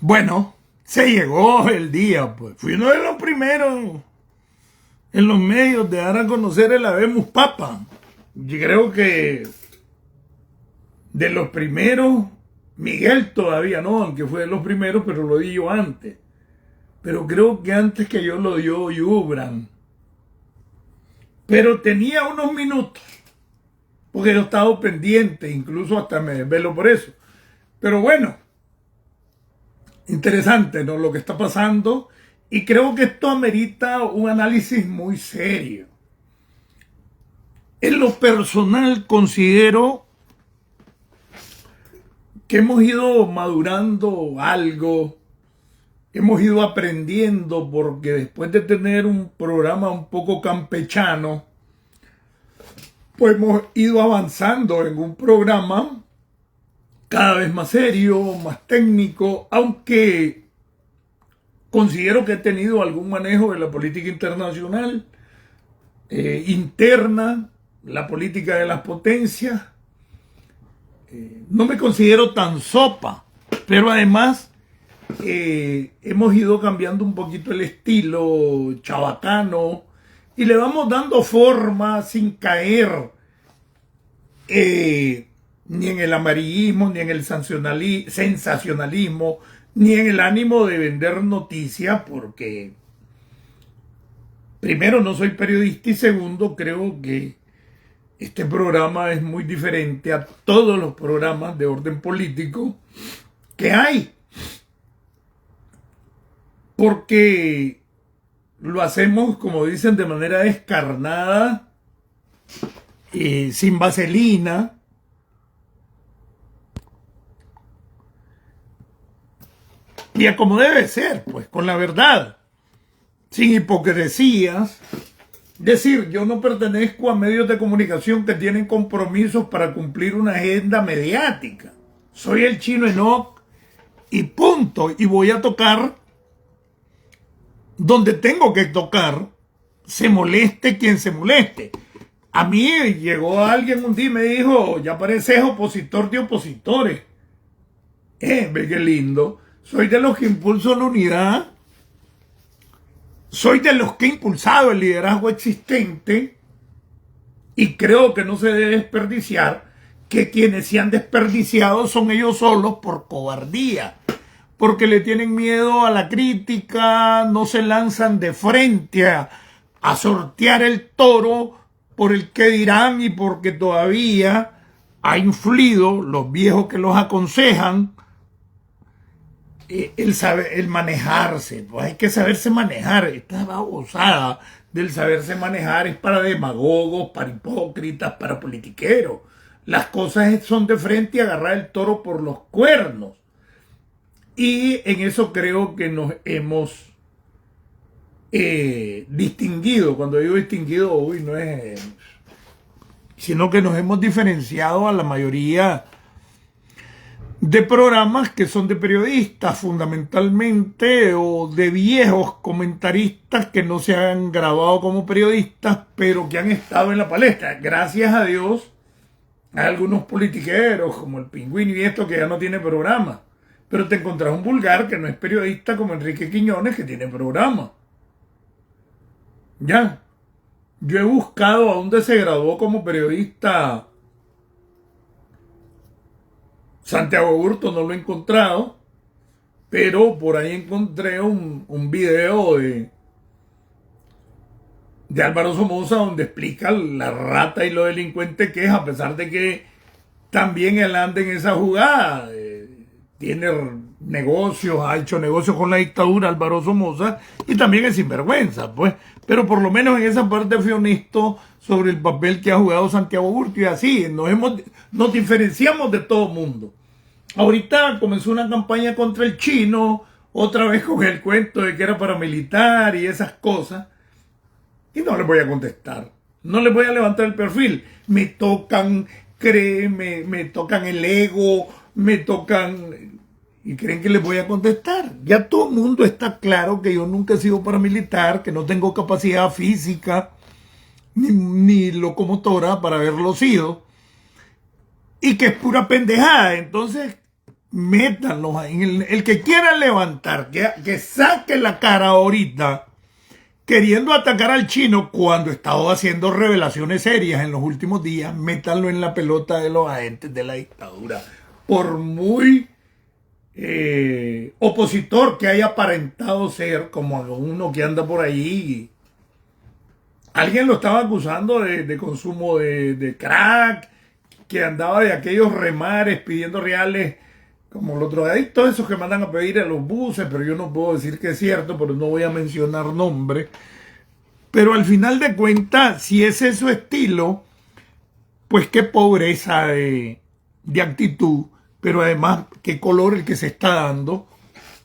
Bueno, se llegó el día, pues. Fui uno de los primeros en los medios de dar a conocer el Habemus Papa. Yo creo que de los primeros, Miguel todavía no, aunque fue de los primeros, pero lo di yo antes. Pero creo que antes que yo lo dio Yubran. Pero tenía unos minutos, porque yo estaba pendiente, incluso hasta me desvelo por eso. Pero bueno, interesante, ¿no?, lo que está pasando, y creo que esto amerita un análisis muy serio. En lo personal considero que hemos ido madurando algo, hemos ido aprendiendo, porque después de tener un programa un poco campechano, pues hemos ido avanzando en un programa cada vez más serio, más técnico, aunque considero que he tenido algún manejo de la política internacional, interna, la política de las potencias. No me considero tan sopa, pero además hemos ido cambiando un poquito el estilo chabacano y le vamos dando forma sin caer ni en el amarillismo, ni en el sensacionalismo, ni en el ánimo de vender noticias, porque primero no soy periodista y segundo creo que este programa es muy diferente a todos los programas de orden político que hay, porque lo hacemos, como dicen, de manera descarnada, sin vaselina, y a como debe ser, pues con la verdad, sin hipocresías. Es decir, yo no pertenezco a medios de comunicación que tienen compromisos para cumplir una agenda mediática. Soy el Chino Enoch y punto. Y voy a tocar donde tengo que tocar, se moleste quien se moleste. A mí llegó alguien un día y me dijo: ya pareces opositor de opositores. Ve qué lindo. Soy de los que impulso la unidad. Soy de los que he impulsado el liderazgo existente y creo que no se debe desperdiciar, que quienes se han desperdiciado son ellos solos por cobardía, porque le tienen miedo a la crítica, no se lanzan de frente a sortear el toro por el que dirán y porque todavía ha influido los viejos que los aconsejan el manejarse. Pues hay que saberse manejar. Esta babosada del saberse manejar es para demagogos, para hipócritas, para politiqueros. Las cosas son de frente y agarrar el toro por los cuernos. Y en eso creo que nos hemos distinguido. Cuando digo distinguido, no es, sino que nos hemos diferenciado a la mayoría de programas que son de periodistas fundamentalmente, o de viejos comentaristas que no se han graduado como periodistas, pero que han estado en la palestra. Gracias a Dios hay algunos politiqueros como el Pingüino y esto que ya no tiene programa, pero te encontrás un vulgar que no es periodista como Enrique Quiñones, que tiene programa. Ya, yo he buscado a dónde se graduó como periodista Santiago Hurto, no lo he encontrado, pero por ahí encontré un video de Álvaro Somoza donde explica la rata y lo delincuente que es, a pesar de que también él anda en esa jugada. Tiene negocios, ha hecho negocios con la dictadura Álvaro Somoza, y también es sinvergüenza, pues. Pero por lo menos en esa parte fui honesto sobre el papel que ha jugado Santiago Hurto, y así nos diferenciamos de todo mundo. Ahorita comenzó una campaña contra el chino, otra vez con el cuento de que era paramilitar y esas cosas, y no les voy a contestar, no les voy a levantar el perfil. Me tocan, me tocan el ego, me tocan, y creen que les voy a contestar. Ya todo el mundo está claro que yo nunca he sido paramilitar, que no tengo capacidad física ni locomotora para haberlo sido, y que es pura pendejada. Entonces, métanlos ahí. El que quiera levantar, que saque la cara ahorita queriendo atacar al chino cuando estaba haciendo revelaciones serias en los últimos días, métanlo en la pelota de los agentes de la dictadura. Por muy opositor que haya aparentado ser, como uno que anda por ahí. Alguien lo estaba acusando de consumo de crack, que andaba de aquellos remares pidiendo reales, como los drogadictos esos que mandan a pedir a los buses, pero yo no puedo decir que es cierto, pero no voy a mencionar nombres. Pero al final de cuentas, si ese es su estilo, pues qué pobreza de actitud, pero además qué color el que se está dando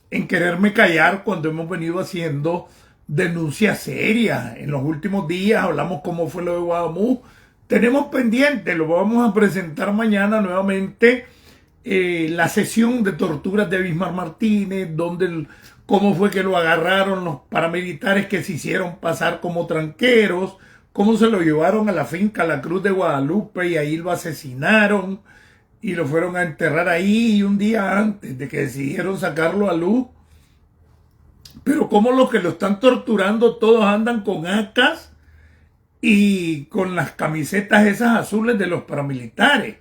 en quererme callar cuando hemos venido haciendo denuncias serias. En los últimos días hablamos cómo fue lo de Guadamú. Tenemos pendiente, lo vamos a presentar mañana nuevamente, la sesión de torturas de Bismar Martínez, donde cómo fue que lo agarraron los paramilitares que se hicieron pasar como tranqueros, cómo se lo llevaron a la finca La Cruz de Guadalupe y ahí lo asesinaron y lo fueron a enterrar ahí, y un día antes de que decidieron sacarlo a luz. Pero como los que lo están torturando todos andan con ACAs y con las camisetas esas azules de los paramilitares.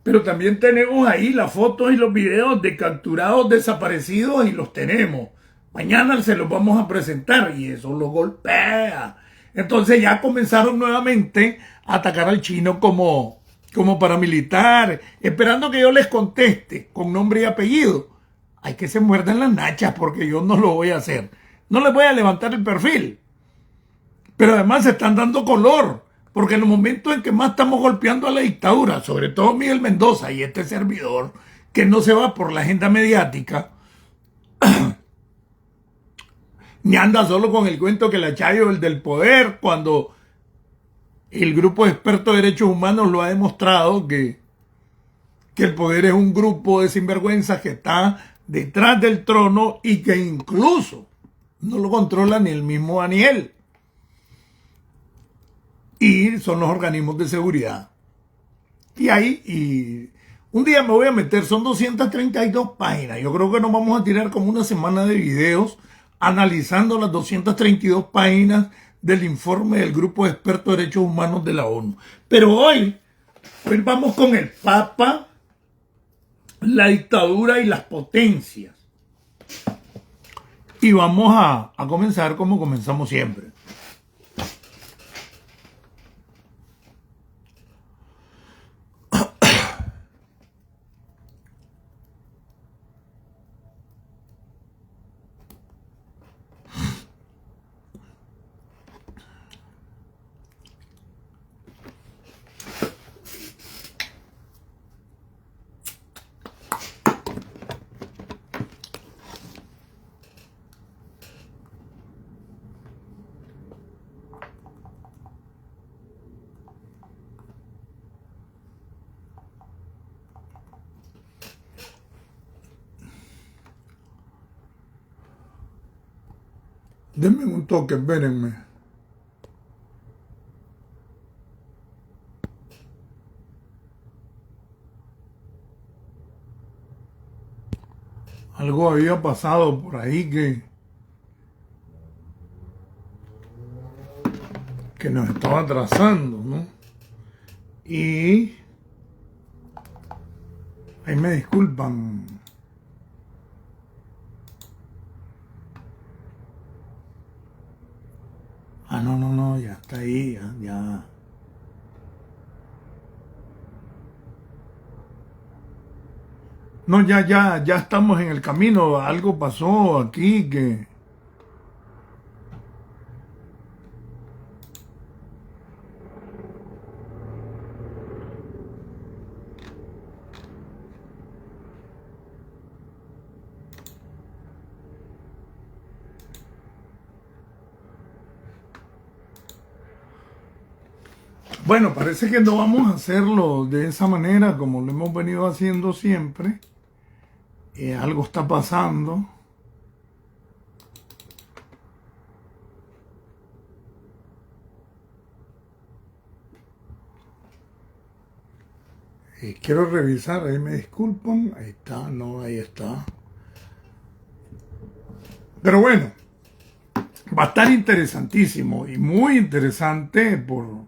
Pero también tenemos ahí las fotos y los videos de capturados desaparecidos y los tenemos. Mañana se los vamos a presentar y eso lo golpea. Entonces ya comenzaron nuevamente a atacar al chino como paramilitar, esperando que yo les conteste con nombre y apellido. Hay que se muerdan las nachas porque yo no lo voy a hacer. No les voy a levantar el perfil. Pero además se están dando color. Porque en los momentos en que más estamos golpeando a la dictadura, sobre todo Miguel Mendoza y este servidor, que no se va por la agenda mediática, ni anda solo con el cuento que la Chayo el del poder, cuando el grupo de expertos de derechos humanos lo ha demostrado que el poder es un grupo de sinvergüenzas que está detrás del trono y que incluso no lo controla ni el mismo Daniel. Y son los organismos de seguridad. Y un día me voy a meter, son 232 páginas. Yo creo que nos vamos a tirar como una semana de videos analizando las 232 páginas del informe del Grupo de Expertos de Derechos Humanos de la ONU. Pero hoy vamos con el Papa, la dictadura y las potencias. Y vamos a comenzar como comenzamos siempre. Denme un toque, espérenme. Algo había pasado por ahí que nos estaba atrasando, ¿no? Y ahí me disculpan. Ah, no, ya está ahí, ya. No, ya estamos en el camino. Algo pasó aquí que... Bueno, parece que no vamos a hacerlo de esa manera como lo hemos venido haciendo siempre. Algo está pasando. Quiero revisar, ahí me disculpan, ahí está, no, ahí está. Pero bueno, va a estar interesantísimo y muy interesante por...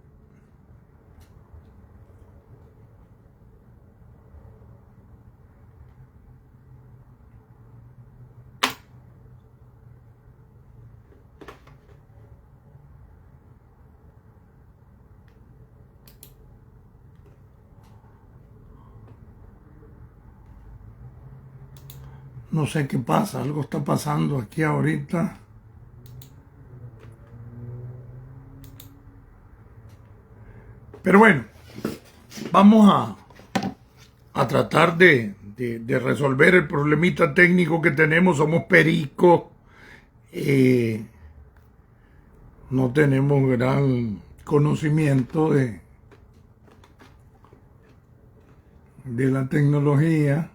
No sé qué pasa, algo está pasando aquí ahorita. Pero bueno, vamos a tratar de resolver el problemita técnico que tenemos. Somos pericos, no tenemos gran conocimiento de la tecnología.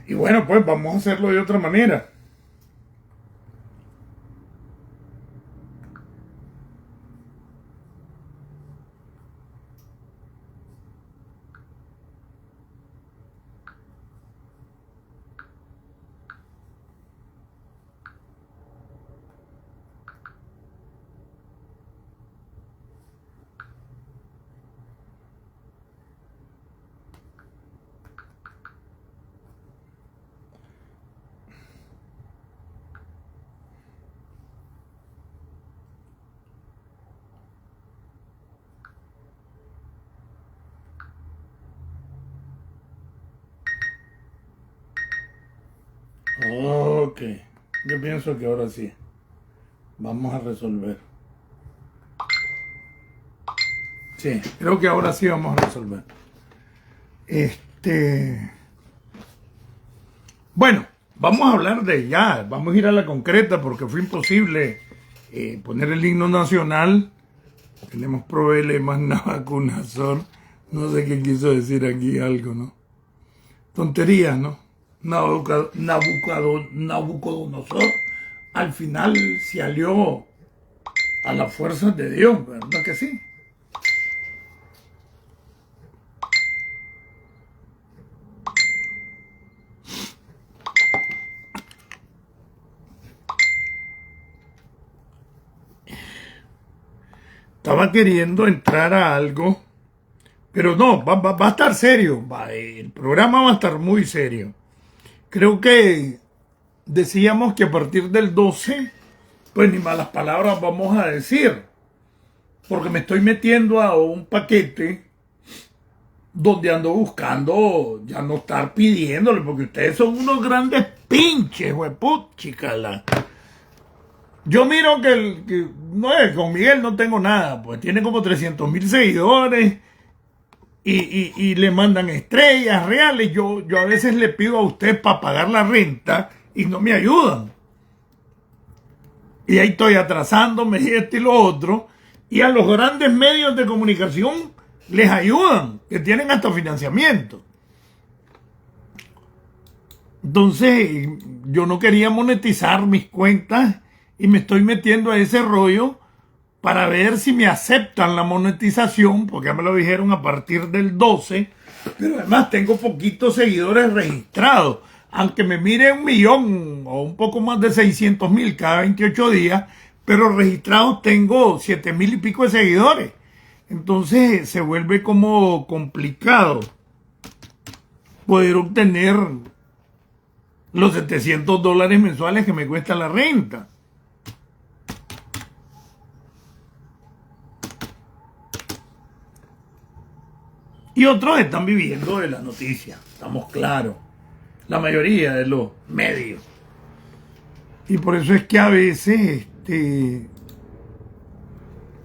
Y bueno, pues vamos a hacerlo de otra manera. Ok, yo pienso que ahora sí. Vamos a resolver. Sí, creo que ahora sí vamos a resolver. Bueno, vamos a hablar de ya, vamos a ir a la concreta porque fue imposible poner el himno nacional. Tenemos problemas, Nabucodonosor. No sé qué quiso decir aquí algo, ¿no? Tonterías, ¿no? Nabucodonosor al final se alió a las fuerzas de Dios, ¿verdad que sí? Estaba queriendo entrar a algo, pero no, va a estar serio, el programa va a estar muy serio. Creo que decíamos que a partir del 12, pues ni malas palabras vamos a decir, porque me estoy metiendo a un paquete donde ando buscando ya no estar pidiéndole, porque ustedes son unos grandes pinches, chicala. Yo miro que no es, con Miguel no tengo nada, pues tiene como 300,000 seguidores y le mandan estrellas reales. Yo a veces le pido a usted para pagar la renta y no me ayudan. Y ahí estoy atrasándome y esto y lo otro. Y a los grandes medios de comunicación les ayudan, que tienen hasta financiamiento. Entonces, yo no quería monetizar mis cuentas y me estoy metiendo a ese rollo para ver si me aceptan la monetización, porque ya me lo dijeron a partir del 12, pero además tengo poquitos seguidores registrados. Aunque me mire 1,000,000 o un poco más de 600,000 cada 28 días, pero registrados tengo 7,000 y pico de seguidores. Entonces se vuelve como complicado poder obtener los $700 mensuales que me cuesta la renta. Y otros están viviendo de la noticia, estamos claros. La mayoría de los medios. Y por eso es que a veces te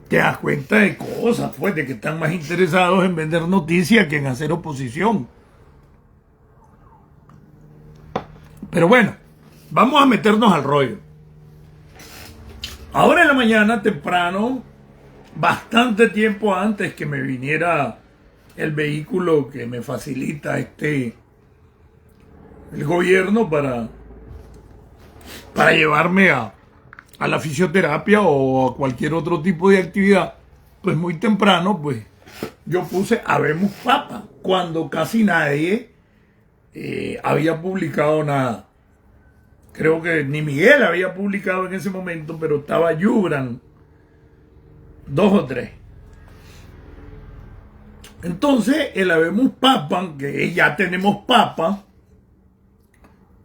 das cuenta de cosas, pues, de que están más interesados en vender noticias que en hacer oposición. Pero bueno, vamos a meternos al rollo. Ahora en la mañana, temprano, bastante tiempo antes que me viniera el vehículo que me facilita el gobierno para llevarme a la fisioterapia o a cualquier otro tipo de actividad, pues muy temprano, pues yo puse Habemos Papa, cuando casi nadie había publicado nada. Creo que ni Miguel había publicado en ese momento, pero estaba Yubran, 2 o 3. Entonces, el Habemos Papa, que ya tenemos Papa,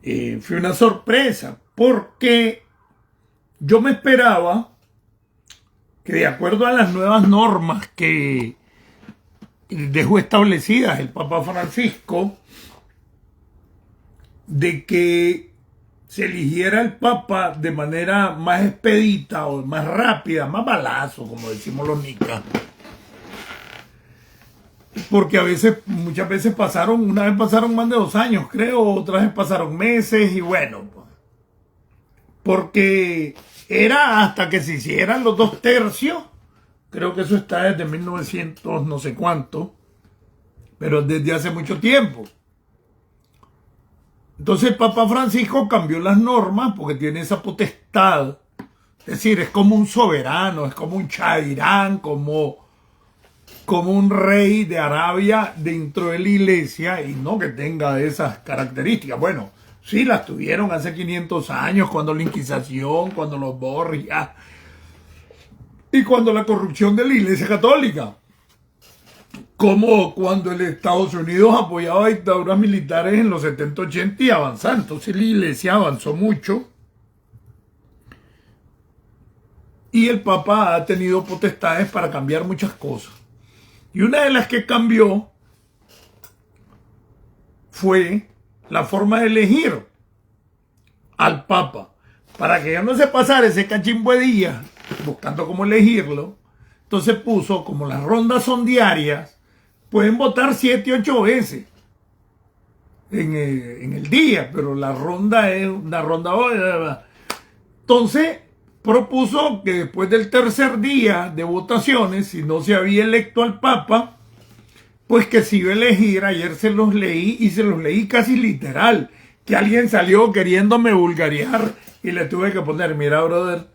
fue una sorpresa, porque yo me esperaba que, de acuerdo a las nuevas normas que dejó establecidas el Papa Francisco, de que se eligiera el Papa de manera más expedita o más rápida, más balazo, como decimos los nicas. Porque muchas veces una vez pasaron más de 2 años, creo, otras vez pasaron meses, y bueno, porque era hasta que se hicieran los 2/3, creo que eso está desde 1900 no sé cuánto, pero desde hace mucho tiempo. Entonces el Papa Francisco cambió las normas porque tiene esa potestad. Es decir, es como un soberano, es como un Shah de Irán, como un rey de Arabia dentro de la iglesia, y no que tenga esas características. Bueno, sí las tuvieron hace 500 años, cuando la Inquisición, cuando los Borgia y cuando la corrupción de la Iglesia Católica. Como cuando el Estados Unidos apoyaba dictaduras militares en los 70, 80 y avanzaba. Entonces la iglesia avanzó mucho. Y el Papa ha tenido potestades para cambiar muchas cosas. Y una de las que cambió fue la forma de elegir al Papa. Para que ya no se pasara ese cachimbo de días buscando cómo elegirlo, entonces puso, como las rondas son diarias, pueden votar 7, 8 veces en el día, pero la ronda es una ronda. Entonces propuso que después del tercer día de votaciones, si no se había electo al Papa, pues que se iba a elegir. Ayer se los leí, y se los leí casi literal, que alguien salió queriéndome vulgarear y le tuve que poner: mira, brother,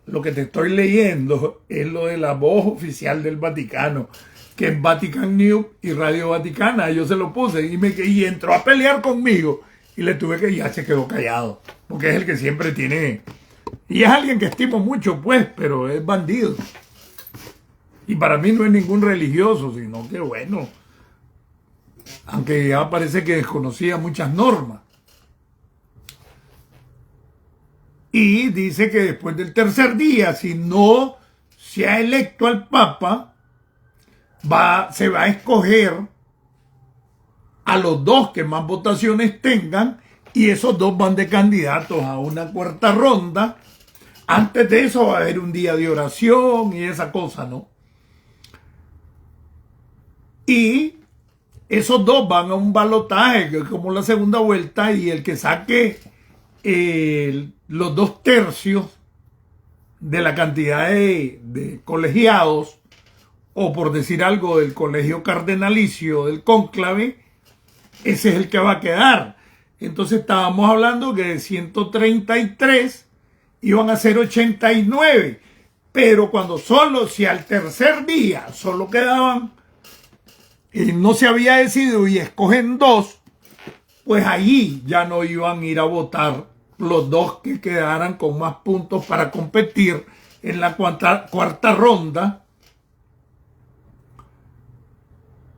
lo que te estoy leyendo es lo de la voz oficial del Vaticano, que es Vatican News y Radio Vaticana. Yo se lo puse y entró a pelear conmigo, y le tuve que, ya se quedó callado, porque es el que siempre tiene, y es alguien que estimo mucho, pues, pero es bandido. Y para mí no es ningún religioso, sino que, bueno, aunque ya parece que desconocía muchas normas. Y dice que después del tercer día, si no se ha electo al Papa, se va a escoger a los 2 que más votaciones tengan, y esos 2 van de candidatos a una cuarta ronda. Antes de eso va a haber un día de oración y esa cosa, ¿no? Y esos 2 van a un balotaje, que es como la segunda vuelta, y el que saque los 2/3 de la cantidad de colegiados, o por decir algo, del colegio cardenalicio del cónclave, ese es el que va a quedar. Entonces estábamos hablando que de 133 iban a ser 89, pero si al tercer día solo quedaban, no se había decidido y escogen 2, pues allí ya no iban a ir a votar los 2 que quedaran con más puntos para competir en la cuarta ronda,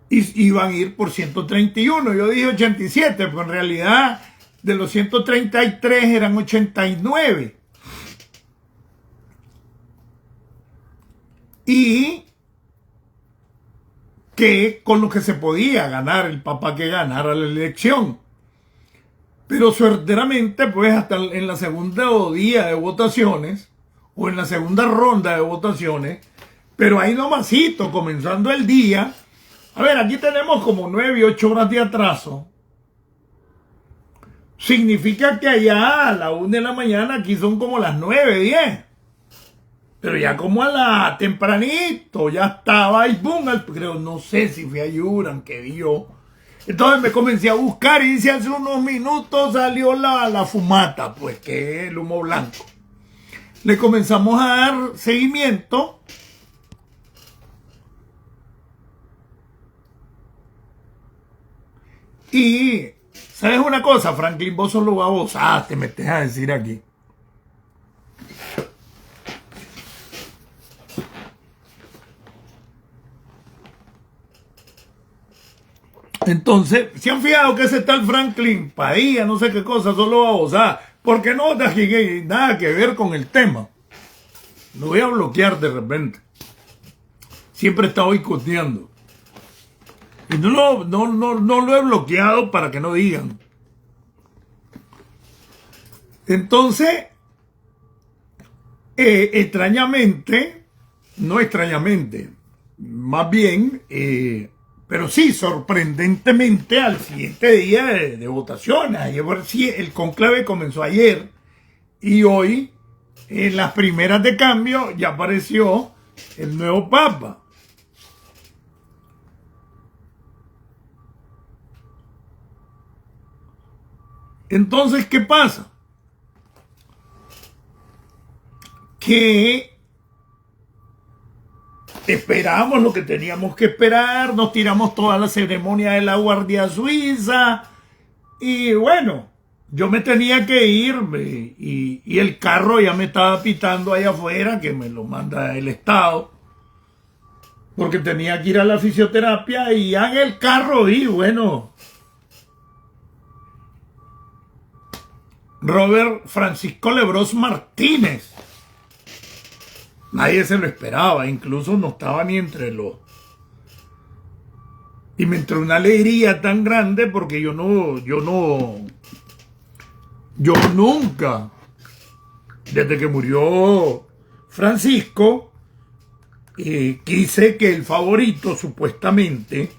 y iban a ir por 131. Yo dije 87, pero en realidad de los 133 eran 89. Y que con lo que se podía ganar el Papa que ganara la elección. Pero suerteramente, pues hasta en la segunda día de votaciones, o en la segunda ronda de votaciones, pero ahí nomasito, comenzando el día. A ver, aquí tenemos como 9 y 8 horas de atraso. Significa que allá a la 1 de la mañana, aquí son como las 9, 10. Pero ya como a la tempranito, ya estaba y boom, creo, no sé si fue a Yuran que vio. Entonces me comencé a buscar y dice hace unos minutos salió la fumata, pues que es el humo blanco. Le comenzamos a dar seguimiento. Y, ¿sabes una cosa, Franklin? Vos solo babosaste, me dejas a decir aquí. Entonces, ¿se han fijado que ese tal Franklin Padilla, no sé qué cosa, solo babosada? Porque no tiene nada que ver con el tema. Lo voy a bloquear de repente. Siempre está boicoteando. Y no lo he bloqueado para que no digan. Entonces, extrañamente, no extrañamente, más bien, pero sí, sorprendentemente, al siguiente día de votaciones, el conclave comenzó ayer y hoy, en las primeras de cambio, ya apareció el nuevo Papa. Entonces, ¿qué pasa? Que esperamos lo que teníamos que esperar, nos tiramos toda la ceremonia de la Guardia Suiza y bueno, yo me tenía que ir y el carro ya me estaba pitando allá afuera, que me lo manda el Estado, porque tenía que ir a la fisioterapia y ya en el carro vi, bueno, Robert Francisco Lebrós Martínez. Nadie se lo esperaba, incluso no estaba ni entre los... Y me entró una alegría tan grande porque yo nunca, desde que murió Francisco, quise que el favorito, supuestamente,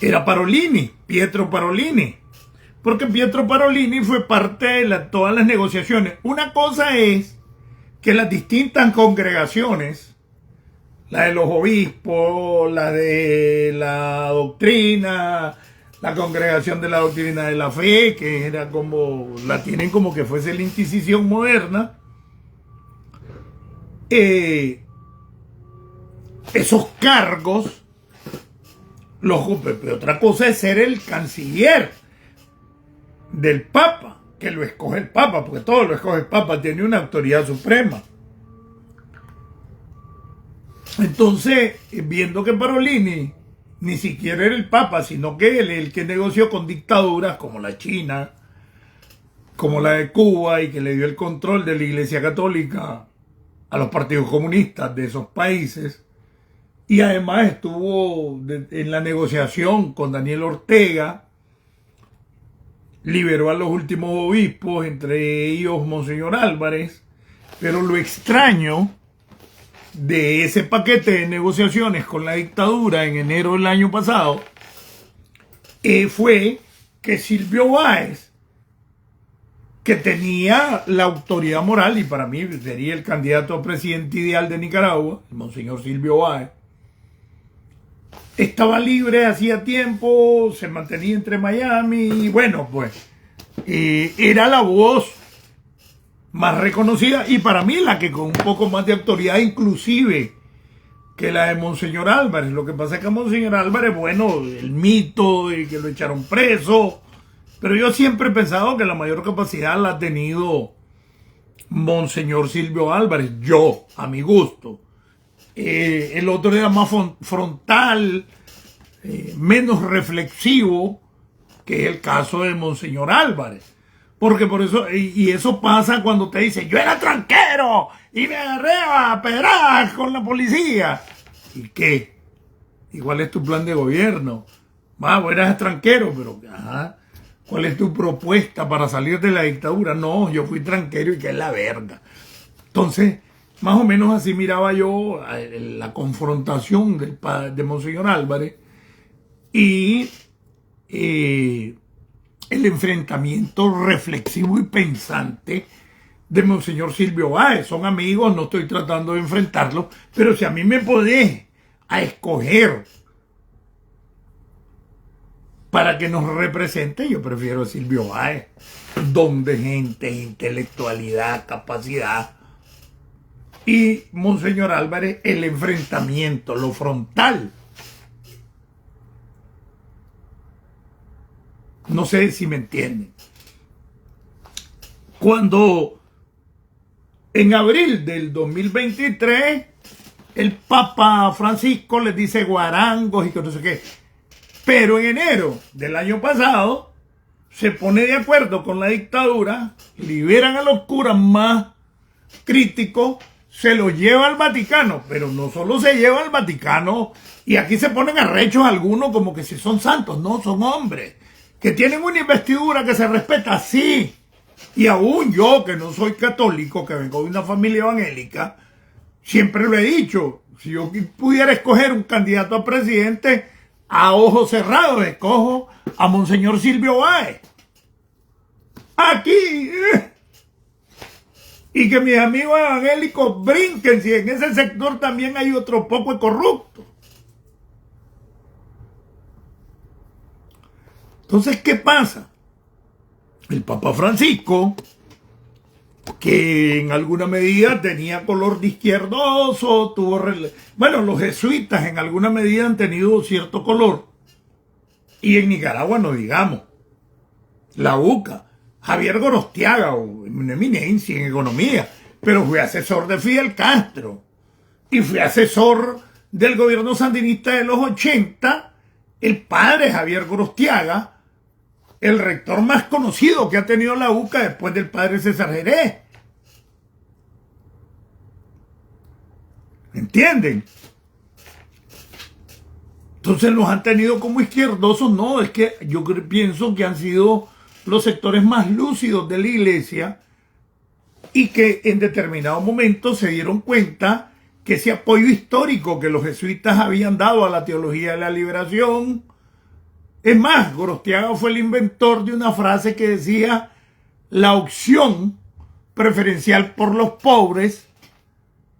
era Parolini, Pietro Parolini. Porque Pietro Parolini fue parte de todas las negociaciones. Una cosa es que las distintas congregaciones, la de los obispos, la de la doctrina, la congregación de la doctrina de la fe, que era como, la tienen como que fuese la Inquisición moderna, esos cargos los ocupe. Pero otra cosa es ser el canciller del Papa, que lo escoge el Papa, porque todo lo escoge el Papa, tiene una autoridad suprema. Entonces, viendo que Parolini ni siquiera era el Papa, sino que él el que negoció con dictaduras como la China, como la de Cuba, y que le dio el control de la Iglesia Católica a los partidos comunistas de esos países, y además estuvo en la negociación con Daniel Ortega, liberó a los últimos obispos, entre ellos Monseñor Álvarez, pero lo extraño de ese paquete de negociaciones con la dictadura en enero del año pasado fue que Silvio Báez, que tenía la autoridad moral, y para mí sería el candidato a presidente ideal de Nicaragua, el Monseñor Silvio Báez, estaba libre hacía tiempo, se mantenía entre Miami y bueno, pues era la voz más reconocida y para mí la que con un poco más de autoridad inclusive que la de Monseñor Álvarez. Lo que pasa es que Monseñor Álvarez, bueno, el mito de que lo echaron preso, pero yo siempre he pensado que la mayor capacidad la ha tenido Monseñor Silvio Álvarez, yo, a mi gusto. El otro era más frontal, menos reflexivo, que es el caso de Monseñor Álvarez. Porque por eso, y eso pasa cuando te dice, yo era tranquero y me agarré a pedradas con la policía. ¿Y qué? Igual es tu plan de gobierno. Vos eras extranjero, pero ajá, ¿cuál es tu propuesta para salir de la dictadura? No, yo fui tranquero y que es la verga. Entonces, más o menos así miraba yo la confrontación de Monseñor Álvarez y el enfrentamiento reflexivo y pensante de Monseñor Silvio Báez. Son amigos, no estoy tratando de enfrentarlos, pero si a mí me podés a escoger para que nos represente, yo prefiero a Silvio Báez. Don de gente, intelectualidad, capacidad. Y Monseñor Álvarez, el enfrentamiento, lo frontal. No sé si me entienden. Cuando en abril del 2023 el Papa Francisco les dice guarangos y que no sé qué, pero en enero del año pasado se pone de acuerdo con la dictadura, liberan a los curas más críticos, se los lleva al Vaticano, pero no solo se lleva al Vaticano, y aquí se ponen arrechos algunos como que si son santos, no, son hombres, que tienen una investidura que se respeta, sí, y aún yo, que no soy católico, que vengo de una familia evangélica, siempre lo he dicho, si yo pudiera escoger un candidato a presidente, a ojos cerrados escojo a Monseñor Silvio Báez. Aquí. Y que mis amigos evangélicos brinquen si en ese sector también hay otro poco de corrupto. Entonces, ¿qué pasa? El Papa Francisco, que en alguna medida tenía color de izquierdoso, bueno, los jesuitas en alguna medida han tenido cierto color, y en Nicaragua no digamos, la UCA, Javier Gorostiaga, una eminencia en economía, pero fue asesor de Fidel Castro, y fue asesor del gobierno sandinista de los 80, el padre Javier Gorostiaga, el rector más conocido que ha tenido la UCA después del padre César Jerez. ¿Entienden? Entonces los han tenido como izquierdosos. No, es que yo pienso que han sido los sectores más lúcidos de la iglesia y que en determinado momento se dieron cuenta que ese apoyo histórico que los jesuitas habían dado a la teología de la liberación. Es más, Gorostiaga fue el inventor de una frase que decía: la opción preferencial por los pobres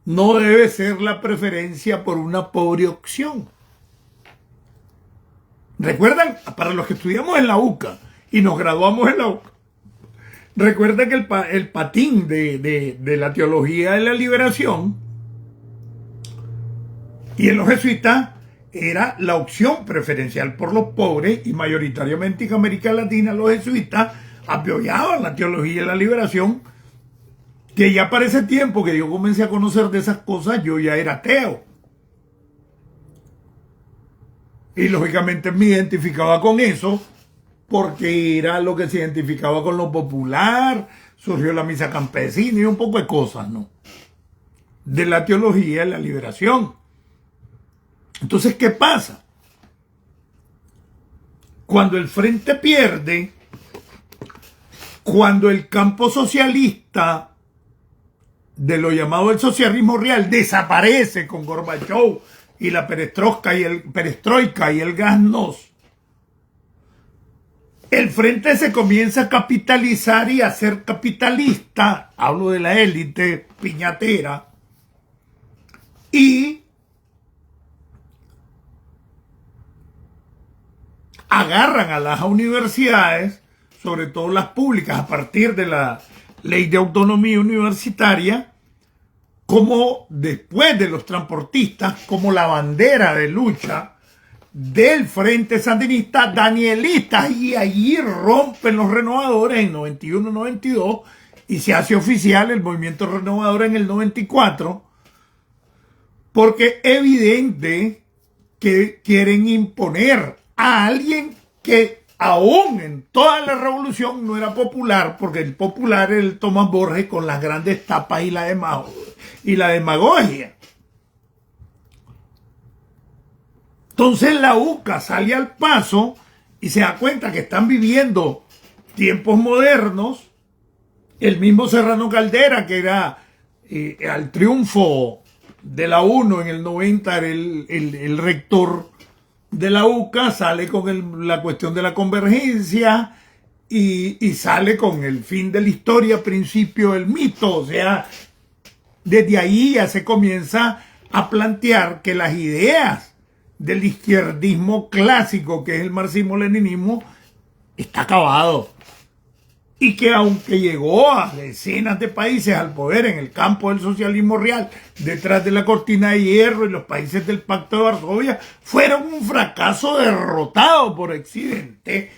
no debe ser la preferencia por una pobre opción. ¿Recuerdan? Para los que estudiamos en la UCA y nos graduamos en la UCA, recuerda que el patín de la teología de la liberación y en los jesuitas era la opción preferencial por los pobres, y mayoritariamente en América Latina los jesuitas apoyaban la teología de la liberación, que ya para ese tiempo que yo comencé a conocer de esas cosas, yo ya era ateo. Y lógicamente me identificaba con eso, porque era lo que se identificaba con lo popular, surgió la misa campesina y un poco de cosas, ¿no? De la teología de la liberación. Entonces, ¿qué pasa? Cuando el frente pierde, cuando el campo socialista de lo llamado el socialismo real desaparece con Gorbachov y la perestroika y el glasnost, el frente se comienza a capitalizar y a ser capitalista, hablo de la élite piñatera, y agarran a las universidades, sobre todo las públicas, a partir de la ley de autonomía universitaria, como después de los transportistas, como la bandera de lucha del Frente Sandinista danielista, y allí rompen los renovadores en 91-92 y se hace oficial el movimiento renovador en el 94, porque es evidente que quieren imponer a alguien que aún en toda la revolución no era popular, porque el popular era el Tomás Borges con las grandes tapas y la demagogia. Entonces la UCA sale al paso y se da cuenta que están viviendo tiempos modernos. El mismo Serrano Caldera, que era al triunfo de la UNO en el 90, era el rector de la UCA, sale con la cuestión de la convergencia y sale con el fin de la historia, principio del mito. O sea, desde ahí ya se comienza a plantear que las ideas del izquierdismo clásico, que es el marxismo-leninismo, está acabado. Y que aunque llegó a decenas de países al poder en el campo del socialismo real, detrás de la cortina de hierro y los países del Pacto de Varsovia, fueron un fracaso derrotado por Occidente,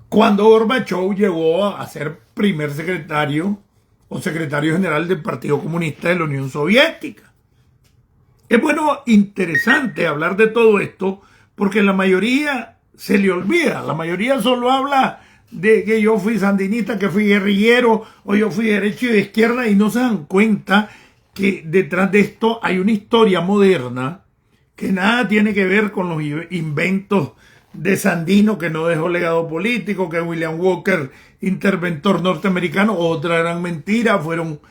cuando Gorbachev llegó a ser primer secretario o secretario general del Partido Comunista de la Unión Soviética. Es bueno, interesante hablar de todo esto, porque la mayoría se le olvida. La mayoría solo habla de que yo fui sandinista, que fui guerrillero, o yo fui de derecha y de izquierda, y no se dan cuenta que detrás de esto hay una historia moderna que nada tiene que ver con los inventos de Sandino, que no dejó legado político, que William Walker, interventor norteamericano, otra gran mentira, fueron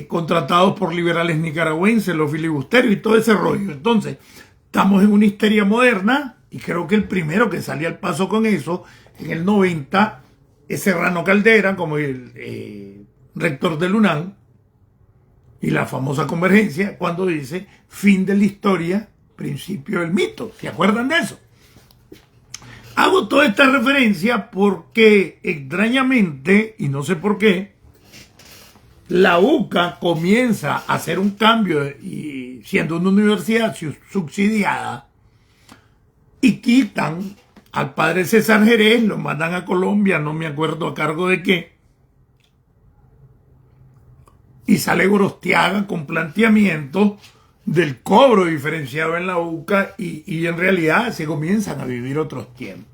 contratados por liberales nicaragüenses, los filibusteros y todo ese rollo. Entonces, estamos en una histeria moderna, y creo que el primero que salió al paso con eso, en el 90, es Serrano Caldera, como el rector del UNAM, y la famosa Convergencia, cuando dice, fin de la historia, principio del mito. ¿Se acuerdan de eso? Hago toda esta referencia porque, extrañamente, y no sé por qué, la UCA comienza a hacer un cambio, y siendo una universidad subsidiada, y quitan al padre César Jerez, lo mandan a Colombia, no me acuerdo a cargo de qué, y sale Gorostiaga con planteamientos del cobro diferenciado en la UCA, y en realidad se comienzan a vivir otros tiempos.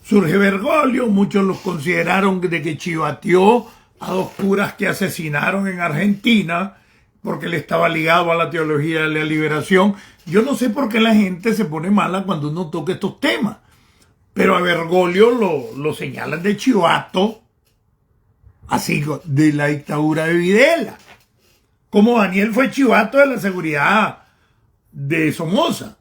Surge Bergoglio, muchos los consideraron de que chivateó a dos curas que asesinaron en Argentina, porque él estaba ligado a la teología de la liberación. Yo no sé por qué la gente se pone mala cuando uno toca estos temas, pero a Bergoglio lo señalan de chivato, así de la dictadura de Videla, como Daniel fue chivato de la seguridad de Somoza,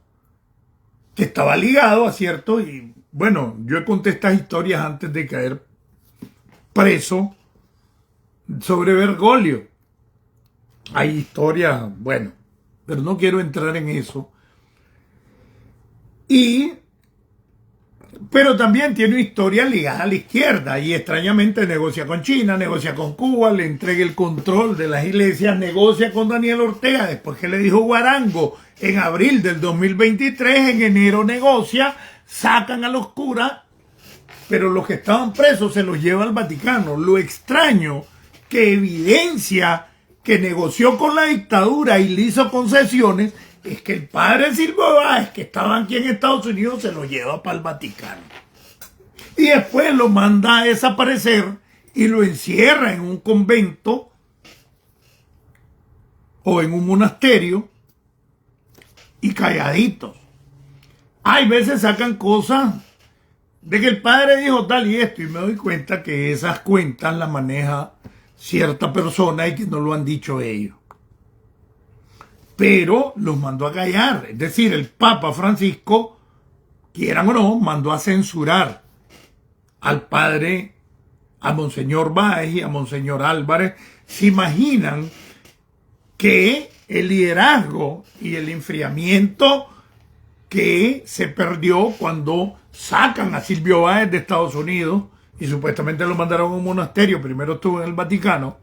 que estaba ligado a cierto, y bueno, yo he contado estas historias antes de caer preso sobre Bergoglio. Hay historias, bueno, pero no quiero entrar en eso. Pero también tiene una historia ligada a la izquierda, y extrañamente negocia con China, negocia con Cuba, le entrega el control de las iglesias, negocia con Daniel Ortega, después que le dijo Guarango en abril del 2023, en enero negocia, sacan a los curas, pero los que estaban presos se los lleva al Vaticano. Lo extraño que evidencia que negoció con la dictadura y le hizo concesiones es que el padre Silvio Báez, que estaba aquí en Estados Unidos, se lo lleva para el Vaticano. Y después lo manda a desaparecer y lo encierra en un convento o en un monasterio, y calladitos. Hay veces sacan cosas de que el padre dijo tal y esto, y me doy cuenta que esas cuentas las maneja cierta persona y que no lo han dicho ellos. Pero los mandó a callar. Es decir, el Papa Francisco, quieran o no, mandó a censurar al padre, a Monseñor Báez y a Monseñor Álvarez. ¿Se imaginan que el liderazgo y el enfriamiento que se perdió cuando sacan a Silvio Báez de Estados Unidos y supuestamente lo mandaron a un monasterio, primero estuvo en el Vaticano,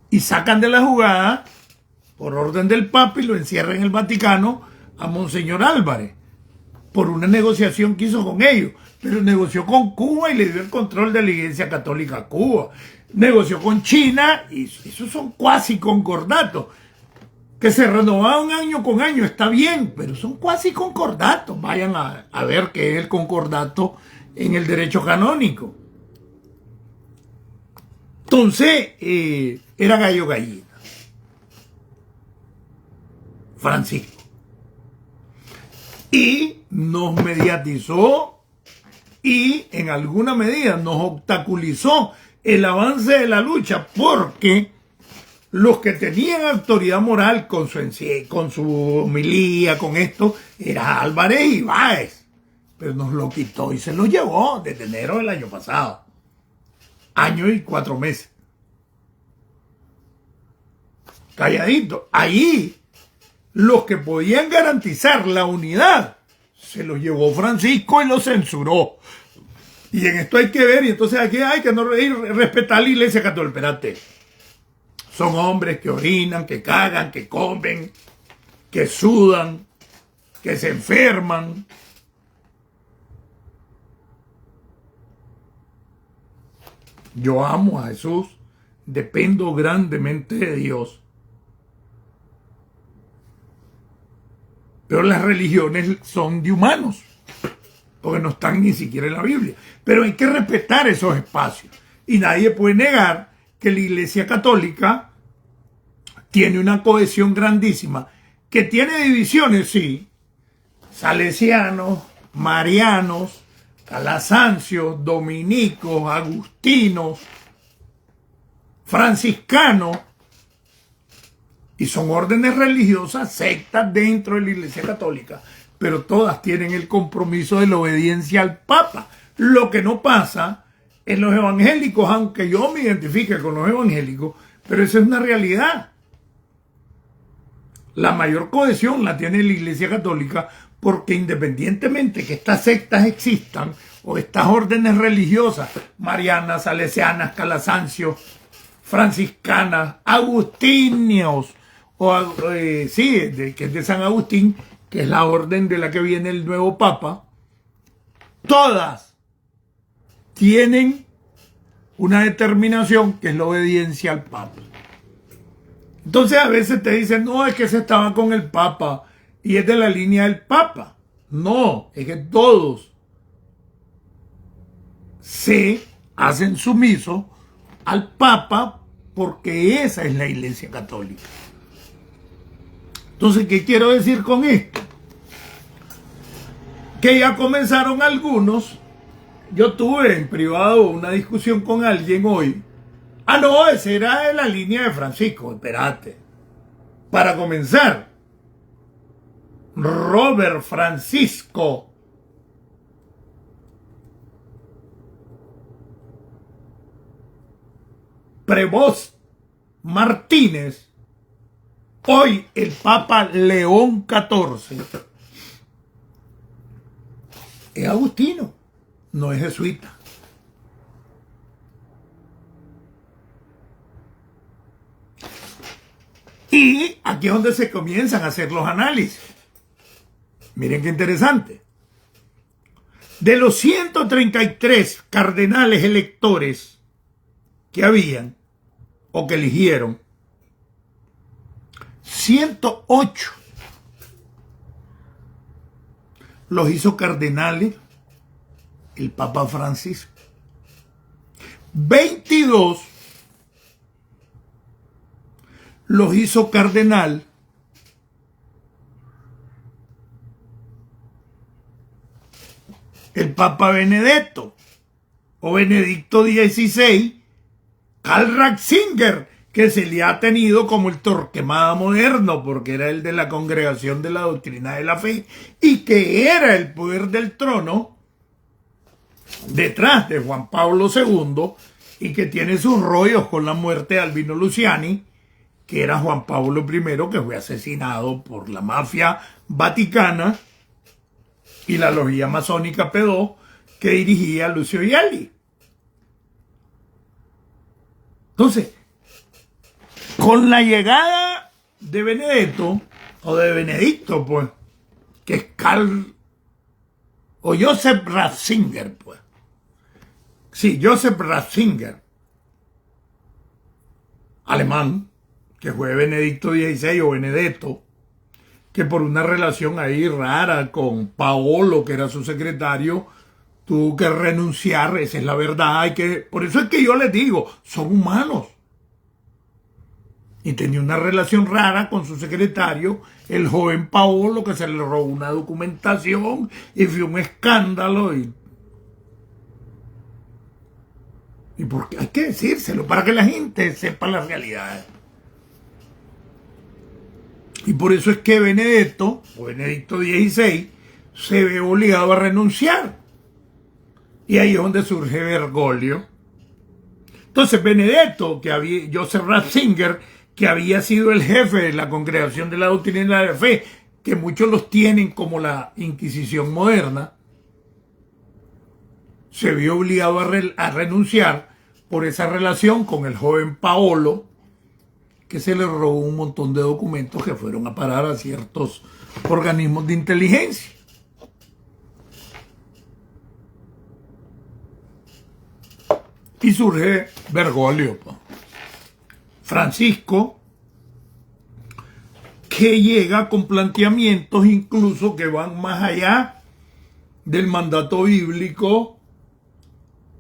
y sacan de la jugada, por orden del Papa, y lo encierran en el Vaticano a Monseñor Álvarez, por una negociación que hizo con ellos? Pero negoció con Cuba y le dio el control de la Iglesia Católica a Cuba. Negoció con China, y esos son cuasi concordatos. Que se renovaban año con año, está bien, pero son cuasi concordatos. Vayan a ver qué es el concordato en el derecho canónico. Entonces, era gallo gallina Francisco. Y nos mediatizó y en alguna medida nos obstaculizó el avance de la lucha, porque Los que tenían autoridad moral con su homilía, con esto, era Álvarez y Báez. Pero nos lo quitó y se lo llevó desde enero del año pasado. Año y 4 meses. Calladito. Ahí, los que podían garantizar la unidad, se los llevó Francisco y los censuró. Y en esto hay que ver, y entonces aquí hay que no respetar la Iglesia Católica. Espérate. Son hombres que orinan, que cagan, que comen, que sudan, que se enferman. Yo amo a Jesús, dependo grandemente de Dios. Pero las religiones son de humanos, porque no están ni siquiera en la Biblia. Pero hay que respetar esos espacios. Y nadie puede negar que la Iglesia Católica tiene una cohesión grandísima. Que tiene divisiones, sí. Salesianos, marianos, calasancios, dominicos, agustinos, franciscanos. Y son órdenes religiosas, sectas dentro de la Iglesia Católica. Pero todas tienen el compromiso de la obediencia al Papa. Lo que no pasa en los evangélicos, aunque yo me identifique con los evangélicos, pero eso es una realidad. La mayor cohesión la tiene la Iglesia Católica porque independientemente que estas sectas existan o estas órdenes religiosas, marianas, salesianas, calasancios, franciscanas, agustinios, que es de San Agustín, que es la orden de la que viene el nuevo Papa, todas tienen una determinación que es la obediencia al Papa. Entonces a veces te dicen, no, es que se estaba con el Papa y es de la línea del Papa. No, es que todos se hacen sumisos al Papa porque esa es la Iglesia Católica. Entonces, ¿qué quiero decir con esto? Que ya comenzaron algunos. Yo tuve en privado una discusión con alguien hoy. Ah, no, esa era de la línea de Francisco. Espérate. Para comenzar, Robert Francisco Prevost Martínez, hoy el Papa León XIV, es agustino, no es jesuita. Y aquí es donde se comienzan a hacer los análisis. Miren qué interesante. De los 133 cardenales electores que habían o que eligieron, 108 los hizo cardenales el Papa Francisco. 22 los hizo cardenal el Papa Benedetto o Benedicto XVI, Karl Ratzinger, que se le ha tenido como el Torquemada moderno, porque era el de la Congregación de la Doctrina de la Fe, y que era el poder del trono detrás de Juan Pablo II, y que tiene sus rollos con la muerte de Albino Luciani, que era Juan Pablo I, que fue asesinado por la mafia vaticana y la logia masónica P2 que dirigía Lucio Vialli. Entonces, con la llegada de Benedetto, o de Benedicto, pues, que es Karl, o Joseph Ratzinger, pues. Sí, Joseph Ratzinger, alemán, que fue Benedicto XVI o Benedetto, que por una relación ahí rara con Paolo, que era su secretario, tuvo que renunciar. Esa es la verdad. Por eso es que yo les digo, son humanos. Y tenía una relación rara con su secretario, el joven Paolo, que se le robó una documentación y fue un escándalo. Y porque hay que decírselo para que la gente sepa la realidad. Y por eso es que Benedetto, o Benedicto XVI, se ve obligado a renunciar. Y ahí es donde surge Bergoglio. Entonces Benedetto, Joseph Ratzinger, que había sido el jefe de la Congregación de la Doctrina y la Fe, que muchos los tienen como la Inquisición moderna, se vio obligado a renunciar por esa relación con el joven Paolo, que se le robó un montón de documentos que fueron a parar a ciertos organismos de inteligencia. Y surge Bergoglio, Francisco, que llega con planteamientos incluso que van más allá del mandato bíblico.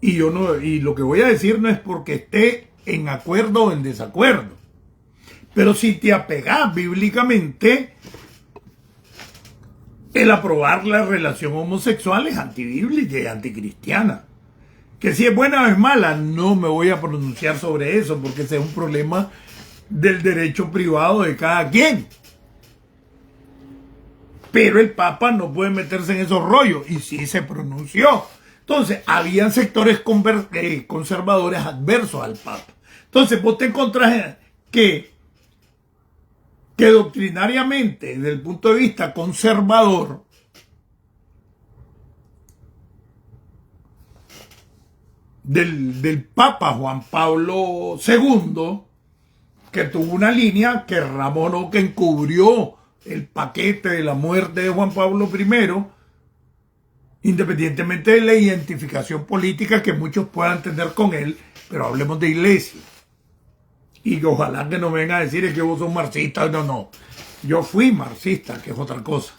Y lo que voy a decir no es porque esté en acuerdo o en desacuerdo, pero si te apegas bíblicamente, el aprobar la relación homosexual es antibíblica y anticristiana. Que si es buena o es mala, no me voy a pronunciar sobre eso, porque ese es un problema del derecho privado de cada quien. Pero el Papa no puede meterse en esos rollos, y sí se pronunció. Entonces, habían sectores conservadores adversos al Papa. Entonces, vos te encontrás que doctrinariamente, desde el punto de vista conservador, del Papa Juan Pablo II, que tuvo una línea que Ramón que encubrió el paquete de la muerte de Juan Pablo I, independientemente de la identificación política que muchos puedan tener con él, pero hablemos de iglesia. Y ojalá que no vengan a decir que vos sos marxista. No. Yo fui marxista, que es otra cosa.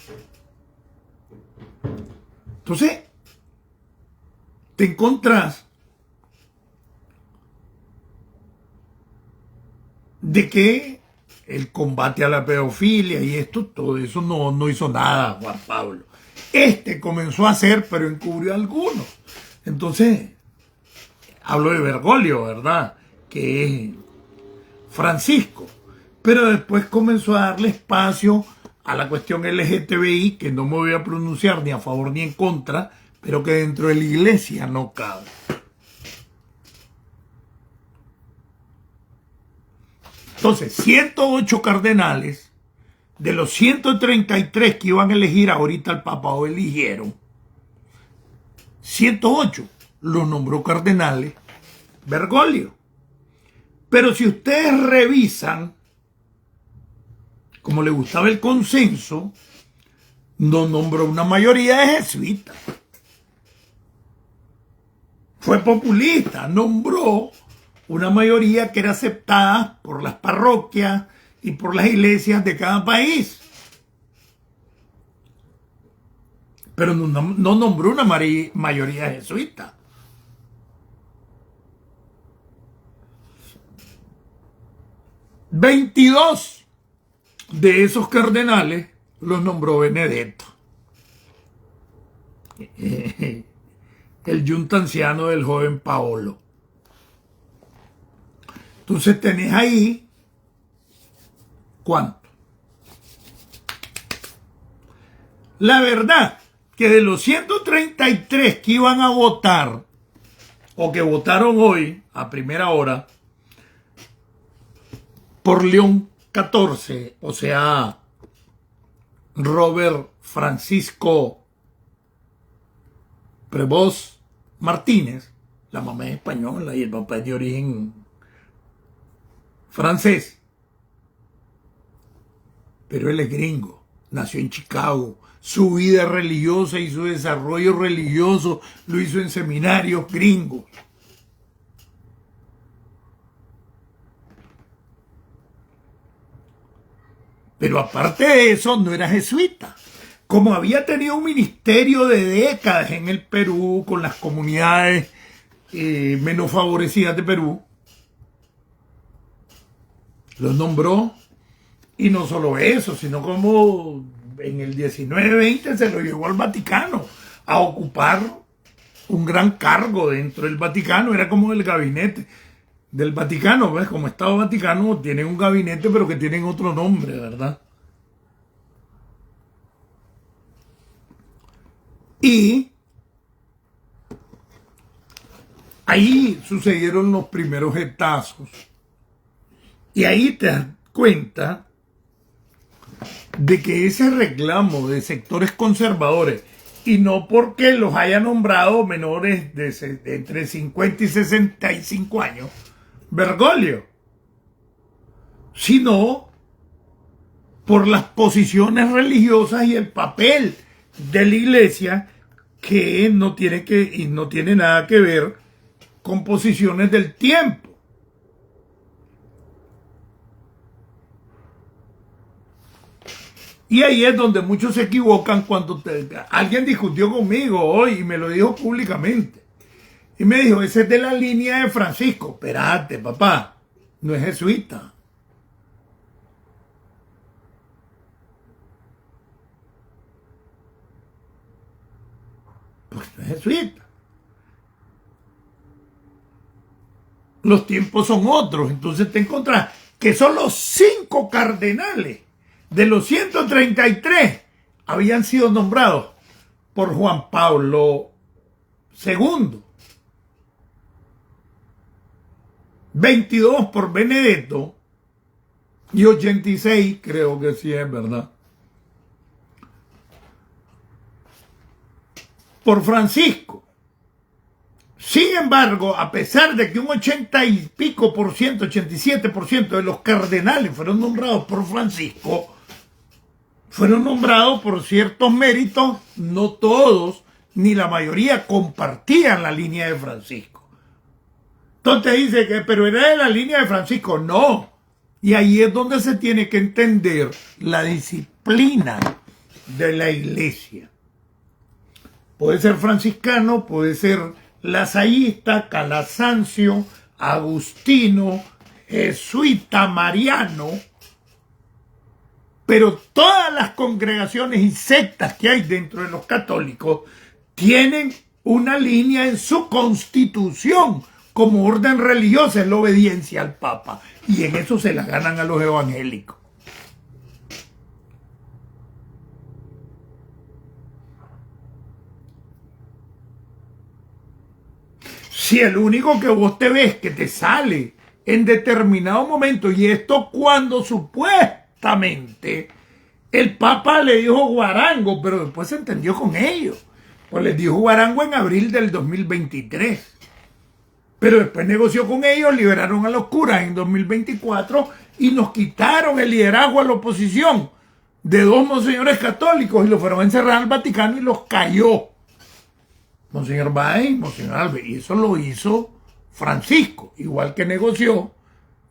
Entonces, te encontrás de que el combate a la pedofilia y todo eso no hizo nada Juan Pablo. Comenzó a hacer, pero encubrió a algunos. Entonces, hablo de Bergoglio, ¿verdad? Que es Francisco. Pero después comenzó a darle espacio a la cuestión LGTBI, que no me voy a pronunciar ni a favor ni en contra, pero que dentro de la iglesia no cabe. Entonces, 108 cardenales, de los 133 que iban a elegir ahorita al Papa o eligieron, 108 los nombró cardenales Bergoglio. Pero si ustedes revisan, como le gustaba el consenso, no nombró una mayoría de jesuitas. Fue populista, nombró una mayoría que era aceptada por las parroquias y por las iglesias de cada país. Pero no nombró una mayoría jesuita. $22 de esos cardenales los nombró Benedetto, el yunta anciano del joven Paolo. Entonces tenés ahí, ¿cuánto? La verdad que de los 133 que iban a votar, o que votaron hoy a primera hora, por León XIV, o sea, Robert Francisco Prevost Martínez, la mamá es española y el papá es de origen francés, pero él es gringo, nació en Chicago, su vida religiosa y su desarrollo religioso lo hizo en seminarios gringos. Pero aparte de eso, no era jesuita. Como había tenido un ministerio de décadas en el Perú con las comunidades menos favorecidas de Perú, los nombró. Y no solo eso, sino como en el 19-20 se lo llevó al Vaticano a ocupar un gran cargo dentro del Vaticano. Era como el gabinete del Vaticano, ¿ves? Como Estado Vaticano tienen un gabinete, pero que tienen otro nombre, ¿verdad? Y ahí sucedieron los primeros jetazos. Y ahí te das cuenta de que ese reclamo de sectores conservadores, y no porque los haya nombrado menores de entre 50 y 65 años, Bergoglio, sino por las posiciones religiosas y el papel de la iglesia, que no tiene nada que ver con posiciones del tiempo. Y ahí es donde muchos se equivocan cuando alguien discutió conmigo hoy y me lo dijo públicamente. Y me dijo, ese es de la línea de Francisco. Espérate, papá, no es jesuita. Pues no es jesuita. Los tiempos son otros. Entonces te encontrás que son los 5 cardenales de los 133 habían sido nombrados por Juan Pablo II, 22 por Benedetto y 86, creo que sí es verdad, por Francisco. Sin embargo, a pesar de que un 80 y pico por ciento, 87% de los cardenales fueron nombrados por Francisco, fueron nombrados por ciertos méritos, no todos, ni la mayoría compartían la línea de Francisco. Entonces dice que, pero era de la línea de Francisco. No. Y ahí es donde se tiene que entender la disciplina de la iglesia. Puede ser franciscano, puede ser lasaísta, calasancio, agustino, jesuita, mariano, pero todas las congregaciones y sectas que hay dentro de los católicos tienen una línea en su constitución como orden religiosa, es la obediencia al Papa, y en eso se la ganan a los evangélicos. Si el único que vos te ves que te sale en determinado momento, y esto cuando supuestamente el Papa le dijo guarango, pero después se entendió con ellos, pues les dijo guarango en abril del 2023, pero después negoció con ellos, liberaron a los curas en 2024 y nos quitaron el liderazgo a la oposición de 2 monseñores católicos y los fueron a encerrar al Vaticano y los cayó Monseñor Báez, Monseñor Alves, y eso lo hizo Francisco, igual que negoció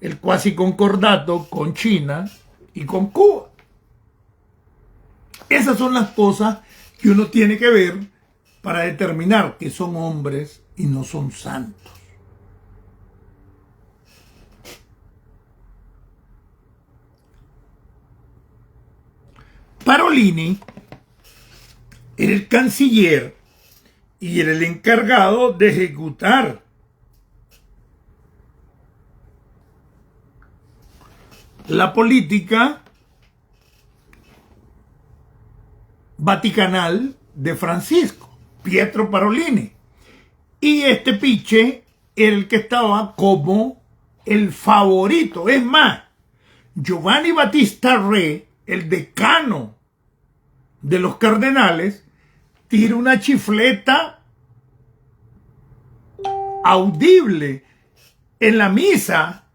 el cuasi concordato con China y con Cuba. Esas son las cosas que uno tiene que ver para determinar que son hombres y no son santos. Parolini era el canciller y era el encargado de ejecutar la política vaticanal de Francisco, Pietro Parolini. Y este piche era el que estaba como el favorito. Es más, Giovanni Battista Re, el decano de los cardenales, tira una chifleta audible en la misa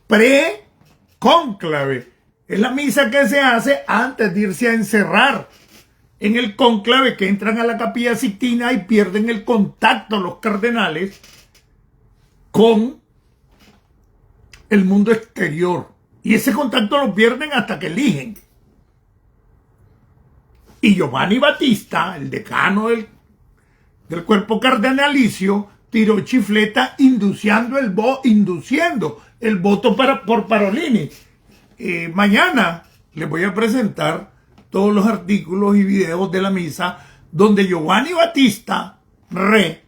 pre-cónclave. Es la misa que se hace antes de irse a encerrar en el cónclave, que entran a la Capilla Sixtina y pierden el contacto los cardenales con el mundo exterior. Y ese contacto lo pierden hasta que eligen. Y Giovanni Battista, el decano del cuerpo cardenalicio, tiró chifleta induciendo el voto por Parolini. Mañana les voy a presentar todos los artículos y videos de la misa donde Giovanni Battista Re,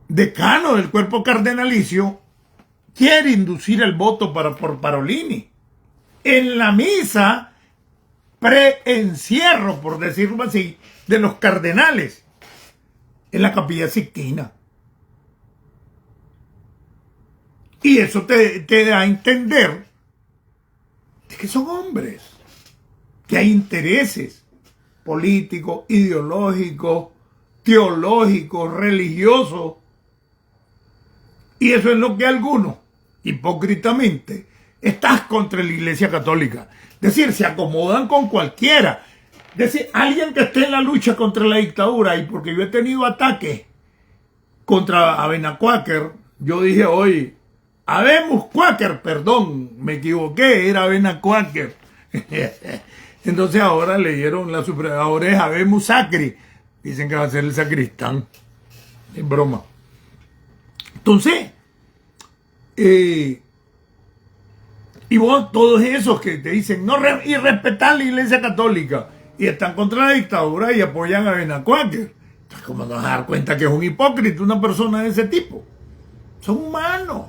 decano del cuerpo cardenalicio, quiere inducir el voto por Parolini. En la misa preencierro, por decirlo así, de los cardenales en la Capilla Sixtina. Y eso te da a entender de que son hombres, que hay intereses políticos, ideológicos, teológicos, religiosos. Y eso es lo que algunos, hipócritamente, están contra la Iglesia Católica. Es decir, se acomodan con cualquiera. Es decir, alguien que esté en la lucha contra la dictadura, y porque yo he tenido ataques contra Abenacuáquer, yo dije hoy, Habemos Quaker, perdón, me equivoqué, era Abenacuáquer. Entonces ahora le dieron la suprema, ahora es Habemos Sacri. Dicen que va a ser el sacristán. Es broma. Entonces, y vos, todos esos que te dicen no y respetar la Iglesia Católica y están contra la dictadura y apoyan a Abenacuáquer. Entonces, ¿cómo no vas a dar cuenta que es un hipócrita una persona de ese tipo? Son humanos.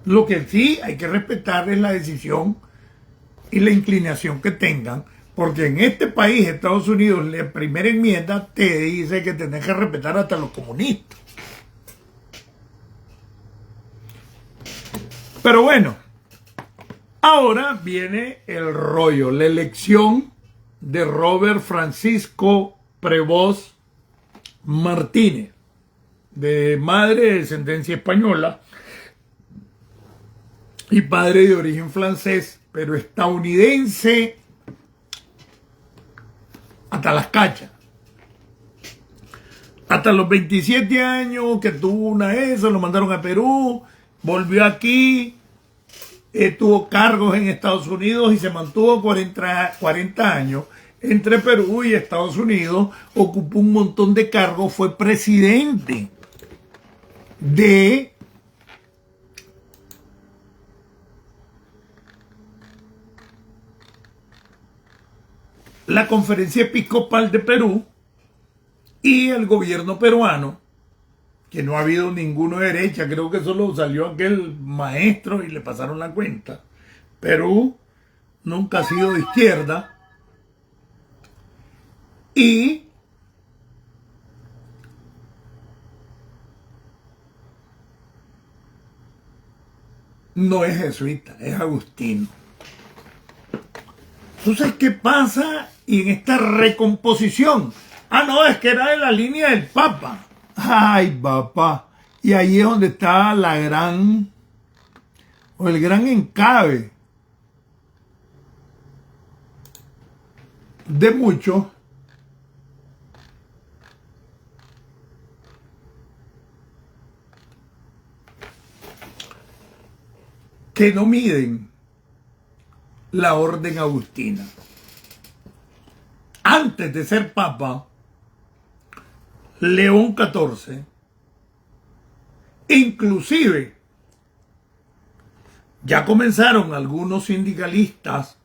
Lo que sí hay que respetar es la decisión y la inclinación que tengan, porque en este país, Estados Unidos, la primera enmienda te dice que tenés que respetar hasta los comunistas. Pero bueno, ahora viene el rollo, la elección de Robert Francisco Prevost Martínez, de madre de descendencia española y padre de origen francés, pero estadounidense hasta las cachas. Hasta los 27 años que tuvo una ESA, lo mandaron a Perú, volvió aquí, tuvo cargos en Estados Unidos y se mantuvo 40 años entre Perú y Estados Unidos, ocupó un montón de cargos, fue presidente de la Conferencia Episcopal de Perú y el gobierno peruano, que no ha habido ninguno de derecha, creo que solo salió aquel maestro y le pasaron la cuenta. Perú nunca ha sido de izquierda y no es jesuita, es agustino. Entonces, ¿qué pasa? Y en esta recomposición, no, es que era de la línea del Papa. Ay, papá. Y ahí es donde está la gran, o el gran encabe de muchos que no miden la orden agustina. Antes de ser papa, León XIV, inclusive, ya comenzaron algunos sindicalistas,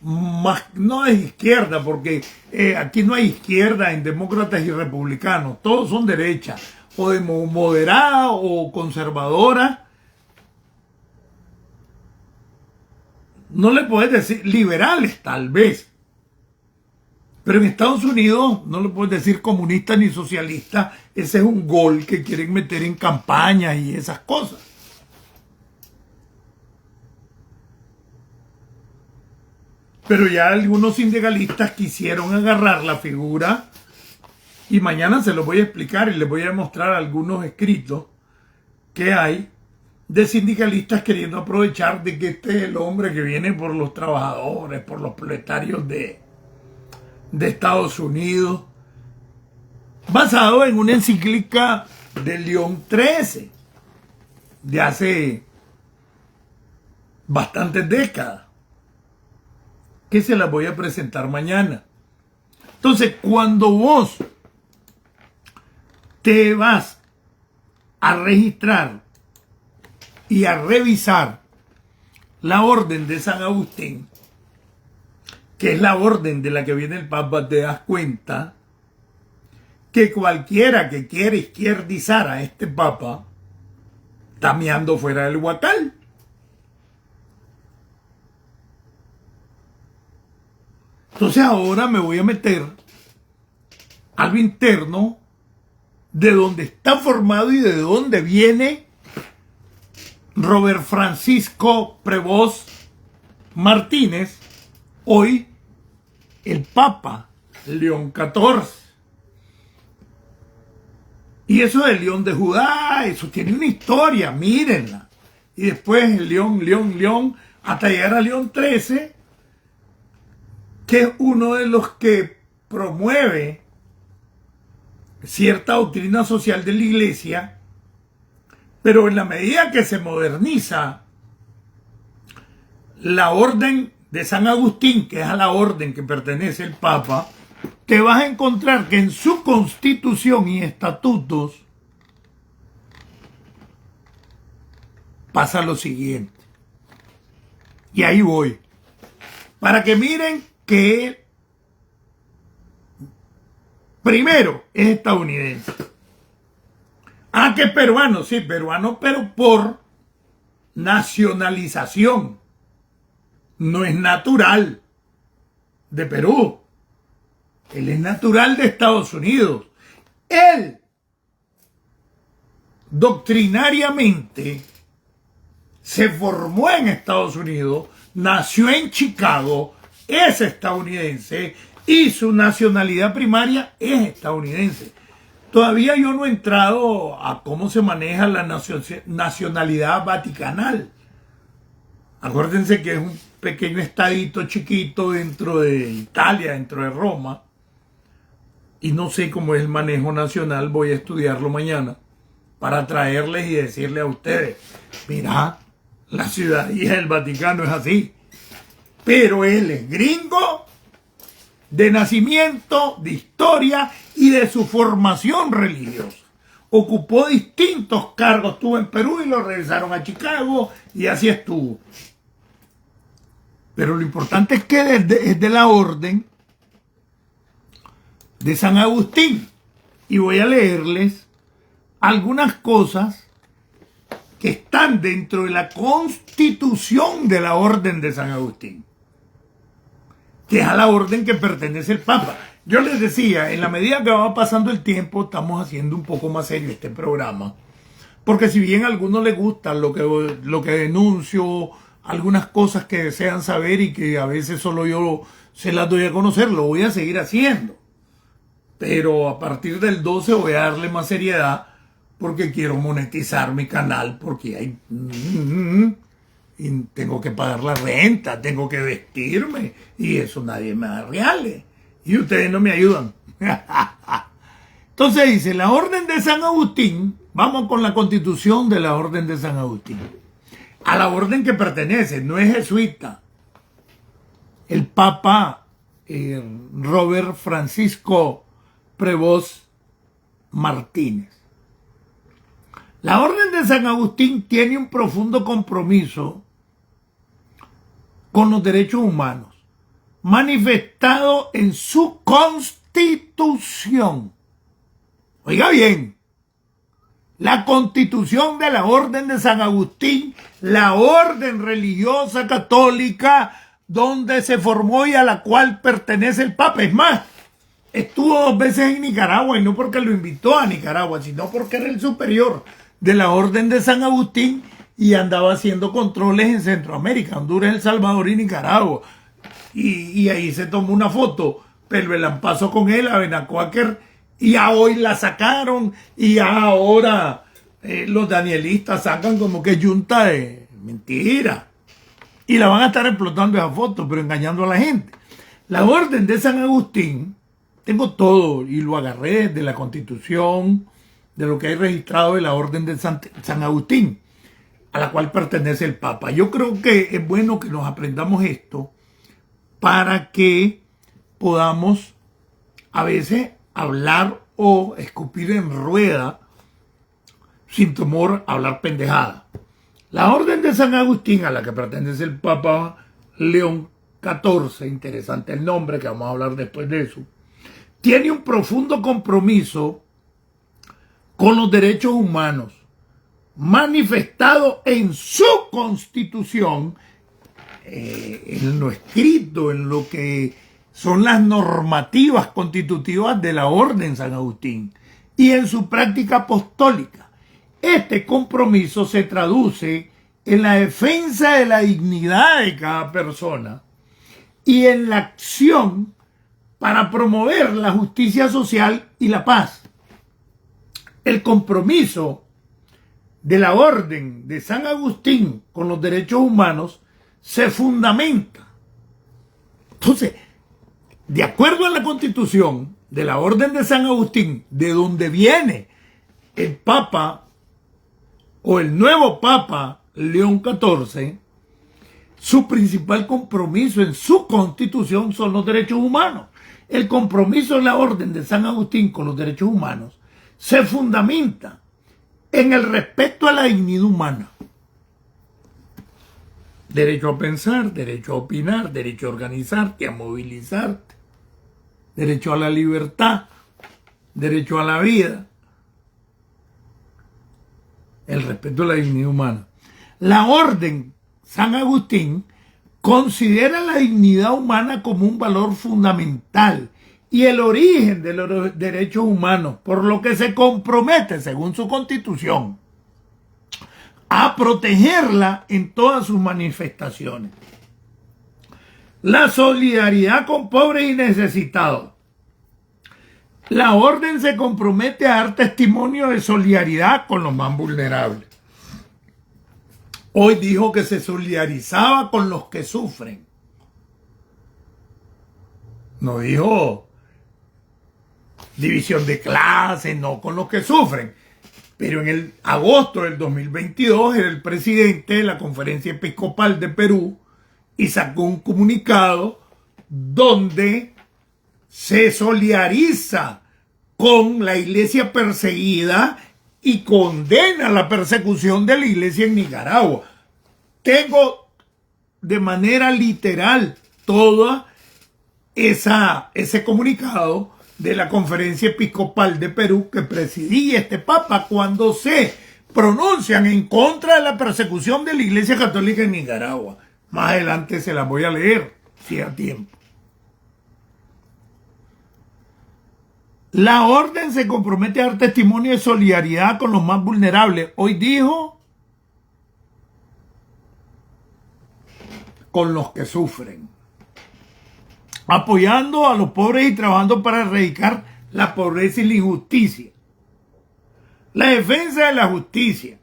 más, no es izquierda, porque aquí no hay izquierda en demócratas y republicanos, todos son derecha, o de moderada o conservadora. No le puedes decir liberales, tal vez. Pero en Estados Unidos no le puedes decir comunista ni socialista. Ese es un gol que quieren meter en campaña y esas cosas. Pero ya algunos sindicalistas quisieron agarrar la figura, y mañana se los voy a explicar y les voy a mostrar algunos escritos que hay de sindicalistas queriendo aprovechar de que este es el hombre que viene por los trabajadores, por los proletarios de Estados Unidos, basado en una encíclica de León XIII, de hace bastantes décadas, que se las voy a presentar mañana. Entonces, cuando vos te vas a registrar y a revisar la orden de San Agustín, que es la orden de la que viene el Papa, te das cuenta que cualquiera que quiera izquierdizar a este Papa está meando fuera del huacal. Entonces ahora me voy a meter algo interno de dónde está formado y de dónde viene Robert Francisco Prevost Martínez, hoy el Papa León XIV. Y eso del León de Judá, eso tiene una historia, mírenla. Y después el León, hasta llegar a León XIII, que es uno de los que promueve cierta doctrina social de la Iglesia, pero en la medida que se moderniza la orden de San Agustín, que es a la orden que pertenece el Papa, te vas a encontrar que en su constitución y estatutos pasa lo siguiente. Y ahí voy. Para que miren que primero es estadounidense. Ah, que es peruano, sí, peruano, pero por nacionalización. No es natural de Perú. Él es natural de Estados Unidos. Él, doctrinariamente, se formó en Estados Unidos, nació en Chicago, es estadounidense y su nacionalidad primaria es estadounidense. Todavía yo no he entrado a cómo se maneja la nacionalidad vaticanal. Acuérdense que es un pequeño estadito chiquito dentro de Italia, dentro de Roma. Y no sé cómo es el manejo nacional, voy a estudiarlo mañana para traerles y decirles a ustedes, mira, la ciudadanía del Vaticano es así. Pero él es gringo de nacimiento, de historia y de su formación religiosa. Ocupó distintos cargos, estuvo en Perú y lo regresaron a Chicago y así estuvo. Pero lo importante es que es de la orden de San Agustín. Y voy a leerles algunas cosas que están dentro de la constitución de la orden de San Agustín, que es a la orden que pertenece el Papa. Yo les decía, en la medida que va pasando el tiempo, estamos haciendo un poco más serio este programa, porque si bien a algunos les gusta lo que denuncio, algunas cosas que desean saber y que a veces solo yo se las doy a conocer, lo voy a seguir haciendo. Pero a partir del 12 voy a darle más seriedad porque quiero monetizar mi canal, porque hay... y tengo que pagar la renta, tengo que vestirme, y eso nadie me da reales. Y ustedes no me ayudan. Entonces dice, la orden de San Agustín, vamos con la constitución de la orden de San Agustín. A la orden que pertenece, no es jesuita. El Papa Robert Francisco Prevost Martínez. La orden de San Agustín tiene un profundo compromiso con los derechos humanos, manifestado en su constitución. Oiga bien, la constitución de la orden de San Agustín, la orden religiosa católica donde se formó y a la cual pertenece el Papa. Es más, estuvo 2 veces en Nicaragua, y no porque lo invitó a Nicaragua, sino porque era el superior de la orden de San Agustín y andaba haciendo controles en Centroamérica, Honduras, El Salvador y Nicaragua. Y ahí se tomó una foto, Pelvelán pasó con él a Benacuáquer, y ya hoy la sacaron, y ya ahora los danielistas sacan como que yunta de mentira. Y la van a estar explotando esa foto, pero engañando a la gente. La orden de San Agustín, tengo todo, y lo agarré de la Constitución, de lo que hay registrado de la orden de San Agustín, a la cual pertenece el Papa. Yo creo que es bueno que nos aprendamos esto para que podamos a veces hablar o escupir en rueda sin temor a hablar pendejada. La orden de San Agustín, a la que pertenece el Papa León XIV, interesante el nombre, que vamos a hablar después de eso, tiene un profundo compromiso con los derechos humanos, manifestado en su constitución, en lo escrito, en lo que son las normativas constitutivas de la Orden San Agustín y en su práctica apostólica. Este compromiso se traduce en la defensa de la dignidad de cada persona y en la acción para promover la justicia social y la paz. El compromiso de la Orden de San Agustín con los derechos humanos se fundamenta. Entonces, de acuerdo a la Constitución de la Orden de San Agustín, de donde viene el Papa o el nuevo Papa León XIV, su principal compromiso en su Constitución son los derechos humanos. El compromiso de la Orden de San Agustín con los derechos humanos se fundamenta en el respeto a la dignidad humana. Derecho a pensar, derecho a opinar, derecho a organizarte, a movilizarte, derecho a la libertad, derecho a la vida, el respeto a la dignidad humana. La Orden San Agustín considera la dignidad humana como un valor fundamental y el origen de los derechos humanos, por lo que se compromete, según su Constitución, a protegerla en todas sus manifestaciones. La solidaridad con pobres y necesitados. La Orden se compromete a dar testimonio de solidaridad con los más vulnerables. Hoy dijo que se solidarizaba con los que sufren. No dijo división de clases, no con los que sufren. Pero en el agosto del 2022 era el presidente de la Conferencia Episcopal de Perú y sacó un comunicado donde se solidariza con la iglesia perseguida y condena la persecución de la iglesia en Nicaragua. Tengo de manera literal todo ese comunicado de la Conferencia Episcopal de Perú que presidía este Papa cuando se pronuncian en contra de la persecución de la Iglesia Católica en Nicaragua. Más adelante se las voy a leer, si da tiempo. La Orden se compromete a dar testimonio de solidaridad con los más vulnerables. Hoy dijo, con los que sufren, apoyando a los pobres y trabajando para erradicar la pobreza y la injusticia. La defensa de la justicia.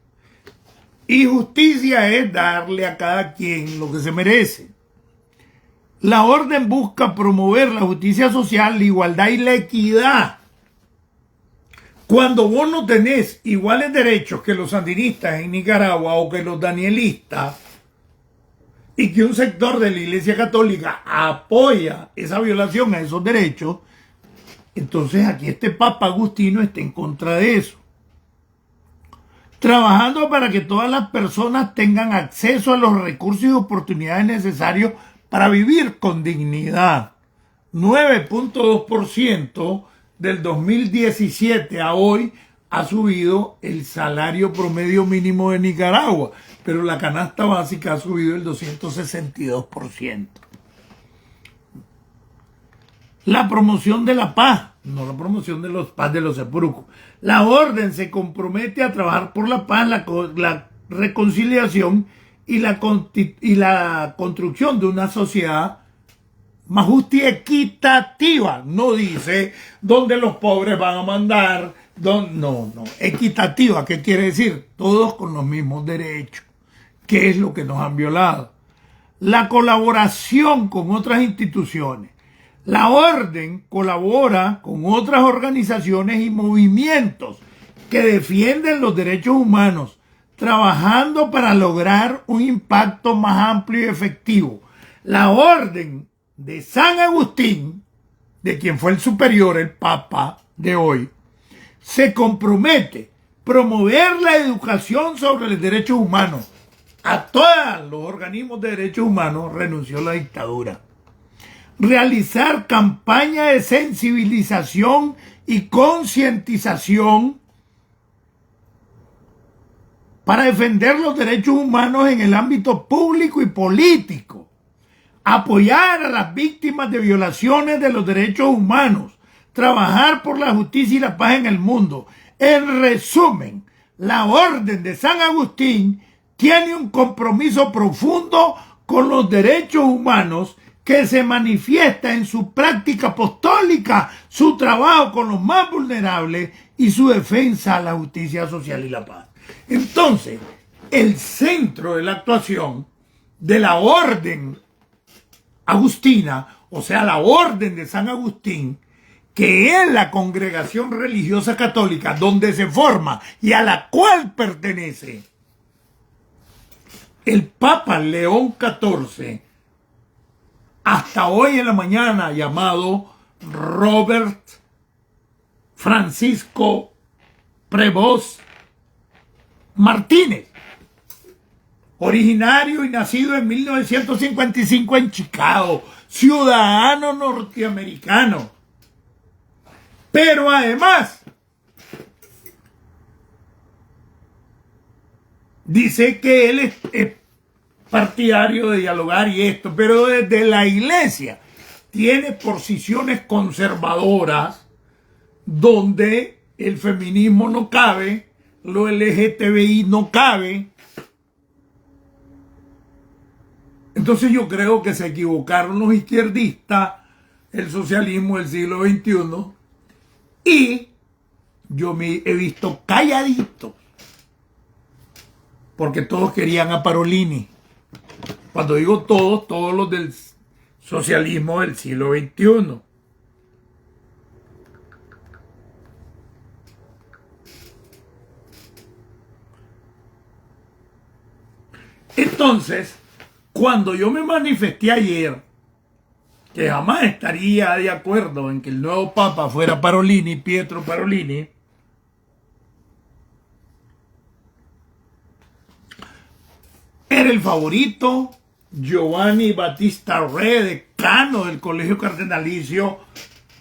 Y justicia es darle a cada quien lo que se merece. La Orden busca promover la justicia social, la igualdad y la equidad. Cuando vos no tenés iguales derechos que los sandinistas en Nicaragua o que los danielistas, y que un sector de la Iglesia Católica apoya esa violación a esos derechos, entonces aquí este Papa Agustino está en contra de eso. Trabajando para que todas las personas tengan acceso a los recursos y oportunidades necesarios para vivir con dignidad. 9.2% del 2017 a hoy ha subido el salario promedio mínimo de Nicaragua, pero la canasta básica ha subido el 262%. La promoción de la paz, no la promoción de los paz de los sepulcros. La Orden se compromete a trabajar por la paz, la reconciliación y la construcción de una sociedad más justa y equitativa. No dice donde los pobres van a mandar, no, equitativa. ¿Qué quiere decir? Todos con los mismos derechos, que es lo que nos han violado. La colaboración con otras instituciones. La Orden colabora con otras organizaciones y movimientos que defienden los derechos humanos, trabajando para lograr un impacto más amplio y efectivo. La Orden de San Agustín, de quien fue el superior, el Papa de hoy, se compromete a promover la educación sobre los derechos humanos. A todos los organismos de derechos humanos renunció la dictadura. Realizar campañas de sensibilización y concientización para defender los derechos humanos en el ámbito público y político. apoyar a las víctimas de violaciones de los derechos humanos, trabajar por la justicia y la paz en el mundo. En resumen, la Orden de San Agustín tiene un compromiso profundo con los derechos humanos que se manifiesta en su práctica apostólica, su trabajo con los más vulnerables y su defensa a la justicia social y la paz. Entonces, el centro de la actuación de la Orden Agustina, o sea, la Orden de San Agustín, que es la congregación religiosa católica donde se forma y a la cual pertenece el Papa León XIV, hasta hoy en la mañana, llamado Robert Francisco Prevost Martínez, originario y nacido en 1955 en Chicago, ciudadano norteamericano. Pero además, dice que él es partidario de dialogar y esto, pero desde la iglesia tiene posiciones conservadoras donde el feminismo no cabe, lo LGTBI no cabe. Entonces yo creo que se equivocaron los izquierdistas, el socialismo del siglo XXI, y yo me he visto calladito, porque todos querían a Parolini. Cuando digo todos, todos los del socialismo del siglo XXI. Entonces, cuando yo me manifesté ayer, que jamás estaría de acuerdo en que el nuevo Papa fuera Parolini, Pietro Parolini, era el favorito. Giovanni Battista Re, decano del Colegio Cardenalicio,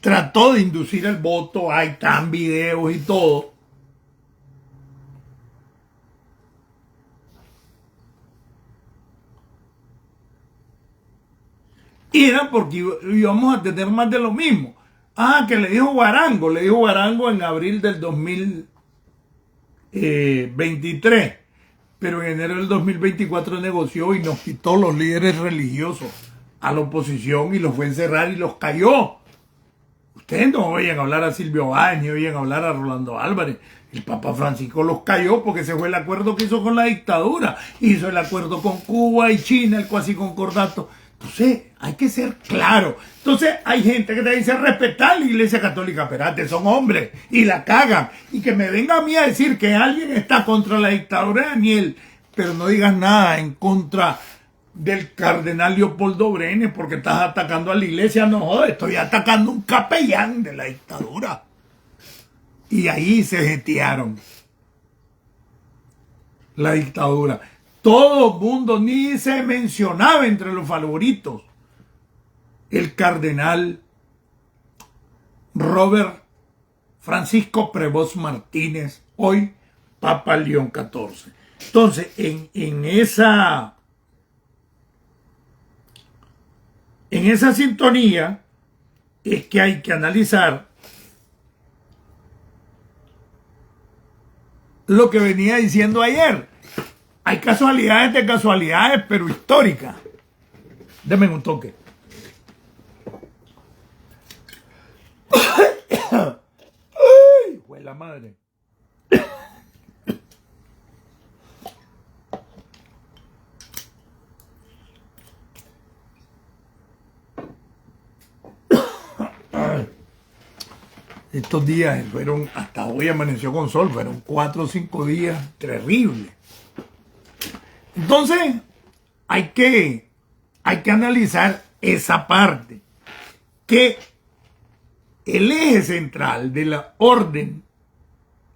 trató de inducir el voto. Ahí están videos y todo. Y era porque íbamos a tener más de lo mismo. Que le dijo Guarango en abril del 2023. Pero en enero del 2024 negoció y nos quitó los líderes religiosos a la oposición y los fue a encerrar y los cayó. Ustedes no oyen hablar a Silvio Báez ni oyen hablar a Rolando Álvarez. El Papa Francisco los cayó porque ese fue el acuerdo que hizo con la dictadura. Hizo el acuerdo con Cuba y China, el cuasi concordato. Entonces, hay que ser claro. Entonces, hay gente que te dice respetar la Iglesia Católica. Espérate, son hombres y la cagan. Y que me venga a mí a decir que alguien está contra la dictadura de Daniel, pero no digas nada en contra del cardenal Leopoldo Brenes porque estás atacando a la Iglesia. No joder, estoy atacando a un capellán de la dictadura. Y ahí se jetearon la dictadura. Todo el mundo, ni se mencionaba entre los favoritos el cardenal Robert Francisco Prevost Martínez, hoy Papa León XIV. Entonces, en esa sintonía es que hay que analizar lo que venía diciendo ayer. Hay casualidades de casualidades, pero históricas. Denme un toque. ¡Ay, fue la madre! Estos días fueron, hasta hoy amaneció con sol, fueron 4 o 5 días terribles. Entonces, hay que analizar esa parte, que el eje central de la Orden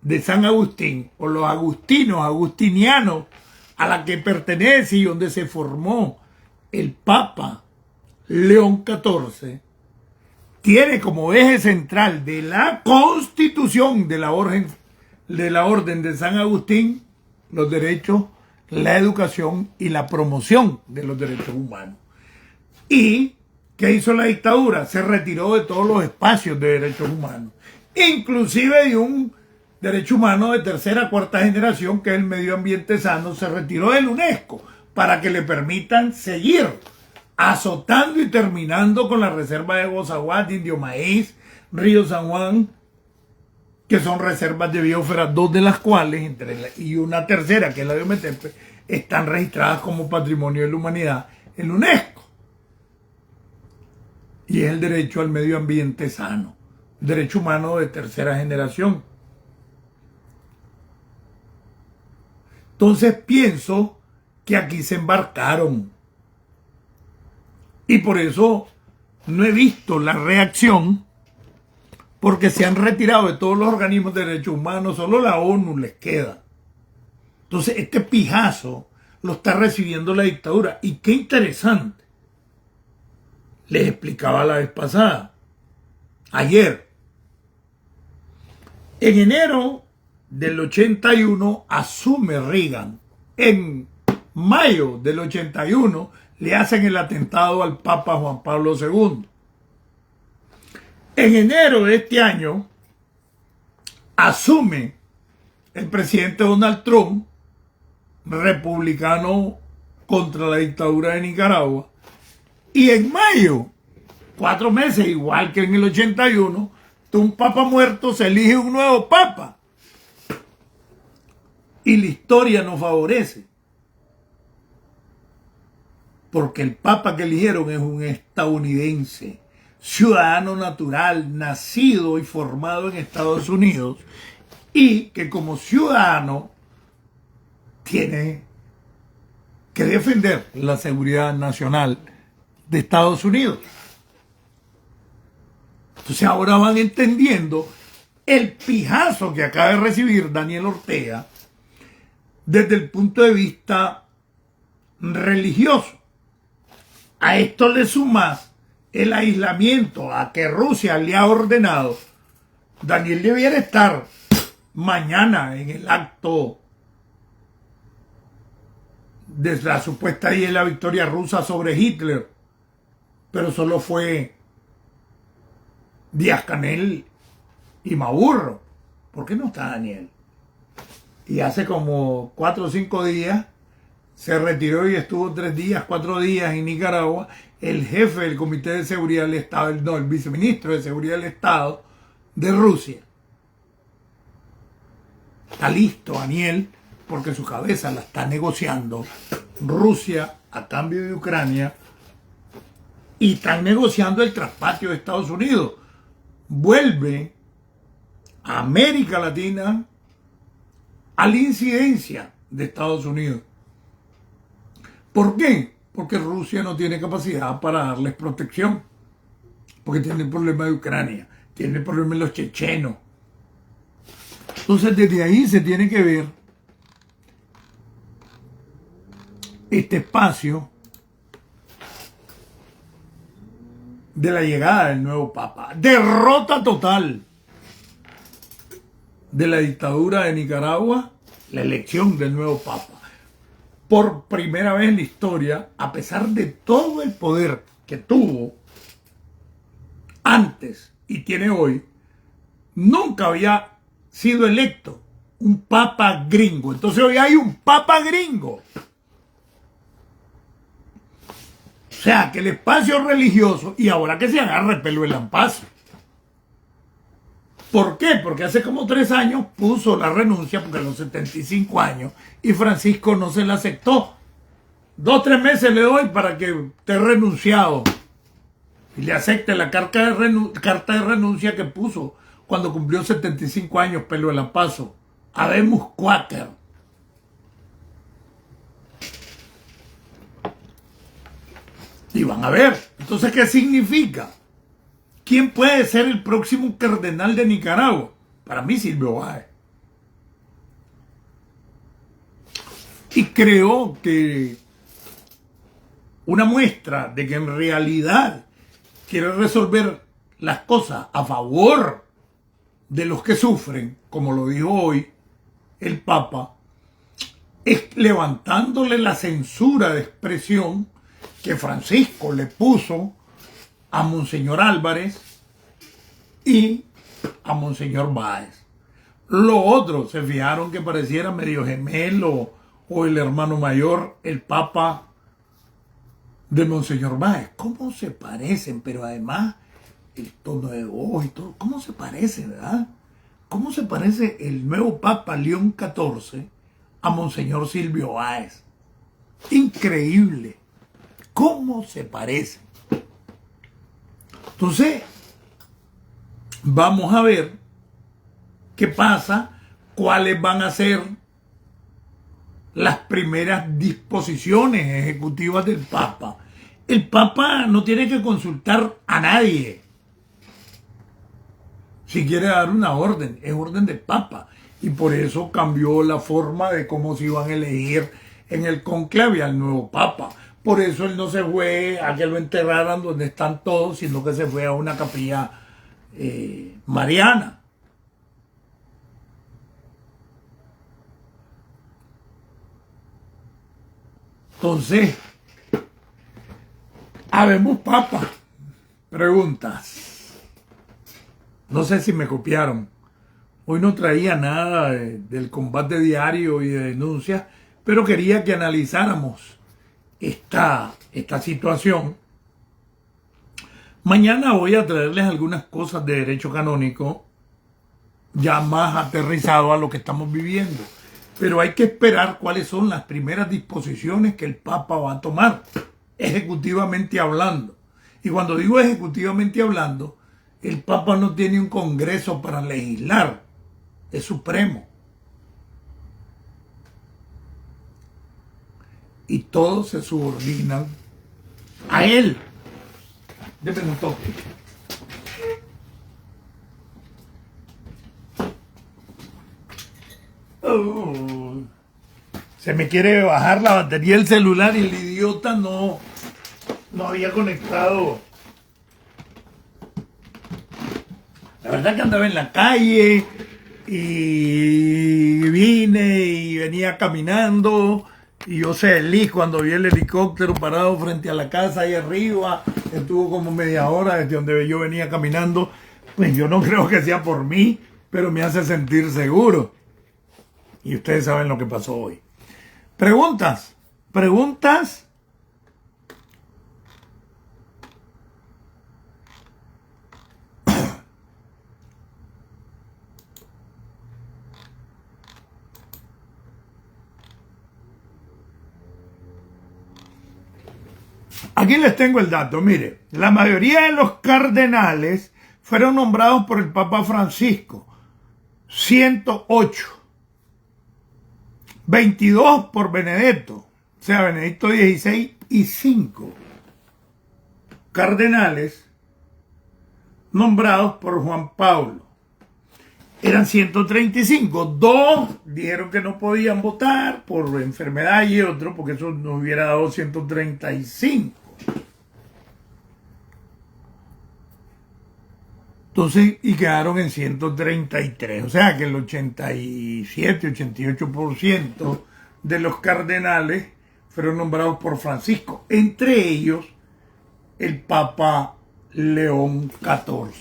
de San Agustín, o los agustinianos, a la que pertenece y donde se formó el Papa León XIV, tiene como eje central de la Constitución de la Orden de San Agustín los derechos, la educación y la promoción de los derechos humanos. ¿Y qué hizo la dictadura? Se retiró de todos los espacios de derechos humanos, inclusive de un derecho humano de tercera, cuarta generación, que es el medio ambiente sano. Se retiró del UNESCO para que le permitan seguir azotando y terminando con la reserva de Bozaguat, Indio Maíz, Río San Juan, que son reservas de biosfera, dos de las cuales, y una tercera, que es la de Ometepe, están registradas como Patrimonio de la Humanidad en UNESCO. Y es el derecho al medio ambiente sano, derecho humano de tercera generación. Entonces pienso que aquí se embarcaron. Y por eso no he visto la reacción, porque se han retirado de todos los organismos de derechos humanos, solo la ONU les queda. Entonces este pijazo lo está recibiendo la dictadura. Y qué interesante. Les explicaba la vez pasada, ayer, en enero del 81 asume Reagan. En mayo del 81 le hacen el atentado al Papa Juan Pablo II. En enero de este año asume el presidente Donald Trump, republicano contra la dictadura de Nicaragua. Y en mayo, 4 meses, igual que en el 81, de un papa muerto se elige un nuevo papa. Y la historia nos favorece. Porque el papa que eligieron es un estadounidense, ciudadano natural, nacido y formado en Estados Unidos, y que como ciudadano tiene que defender la seguridad nacional de Estados Unidos. Entonces ahora van entendiendo el pijazo que acaba de recibir Daniel Ortega desde el punto de vista religioso. A esto le sumas el aislamiento a que Rusia le ha ordenado. Daniel debiera estar mañana en el acto de la supuesta y de la victoria rusa sobre Hitler, pero solo fue Díaz-Canel y Maduro. ¿Por qué no está Daniel? Y hace como 4 o 5 días se retiró y estuvo 3 días, 4 días en Nicaragua el jefe del Comité de Seguridad del Estado, el viceministro de Seguridad del Estado de Rusia. Está listo Daniel, porque su cabeza la está negociando Rusia a cambio de Ucrania, y están negociando el traspatio de Estados Unidos. Vuelve a América Latina a la incidencia de Estados Unidos. ¿Por qué? Porque Rusia no tiene capacidad para darles protección. Porque tiene el problema de Ucrania, tiene el problema de los chechenos. Entonces desde ahí se tiene que ver este espacio de la llegada del nuevo Papa. Derrota total de la dictadura de Nicaragua, la elección del nuevo Papa. Por primera vez en la historia, a pesar de todo el poder que tuvo antes y tiene hoy, nunca había sido electo un papa gringo. Entonces hoy hay un papa gringo. O sea, que el espacio religioso, y ahora que se agarre pelo el lampazo. ¿Por qué? Porque hace como 3 años puso la renuncia, porque a los 75 años, y Francisco no se la aceptó. 2 o 3 meses le doy para que esté renunciado y le acepte la carta de renuncia que puso cuando cumplió 75 años, pelo de lampazo. Habemos Quaker. Y van a ver. Entonces, ¿qué significa? ¿Quién puede ser el próximo cardenal de Nicaragua? Para mí, Silvio Báez. Y creo que una muestra de que en realidad quiere resolver las cosas a favor de los que sufren, como lo dijo hoy el Papa, es levantándole la censura de expresión que Francisco le puso a Monseñor Álvarez y a Monseñor Báez. Los otros se fijaron que pareciera medio gemelo o el hermano mayor, el Papa de Monseñor Báez. ¿Cómo se parecen? Pero además el tono de voz y todo, ¿cómo se parece, verdad? ¿Cómo se parece el nuevo Papa León XIV a Monseñor Silvio Báez? Increíble. ¿Cómo se parece? Entonces, vamos a ver qué pasa, cuáles van a ser las primeras disposiciones ejecutivas del Papa. El Papa no tiene que consultar a nadie. Si quiere dar una orden, es orden del Papa. Y por eso cambió la forma de cómo se iban a elegir en el conclave al nuevo Papa. Por eso él no se fue a que lo enterraran donde están todos, sino que se fue a una capilla mariana. Entonces, habemos Papa. Preguntas. No sé si me copiaron. Hoy no traía nada del combate diario y de denuncias, pero quería que analizáramos esta situación. Mañana voy a traerles algunas cosas de derecho canónico ya más aterrizado a lo que estamos viviendo. Pero hay que esperar cuáles son las primeras disposiciones que el Papa va a tomar, ejecutivamente hablando. Y cuando digo ejecutivamente hablando, el Papa no tiene un congreso para legislar, es supremo. Y todos se subordinan a él. Deme un toque. Se me quiere bajar la batería del celular y el idiota no había conectado. La verdad que andaba en la calle y vine y venía caminando y yo salí cuando vi el helicóptero parado frente a la casa ahí arriba. Estuvo como media hora desde donde yo venía caminando. Pues yo no creo que sea por mí, pero me hace sentir seguro. Y ustedes saben lo que pasó hoy. Preguntas. Preguntas. Aquí les tengo el dato. Mire, la mayoría de los cardenales fueron nombrados por el Papa Francisco. 108. 22 por Benedetto, o sea, Benedicto XVI, y 5 cardenales nombrados por Juan Pablo. Eran 135. 2 dijeron que no podían votar por enfermedad y otro, porque eso nos hubiera dado 135. Entonces, y quedaron en 133. O sea que el 87-88% de los cardenales fueron nombrados por Francisco. Entre ellos, el Papa León XIV.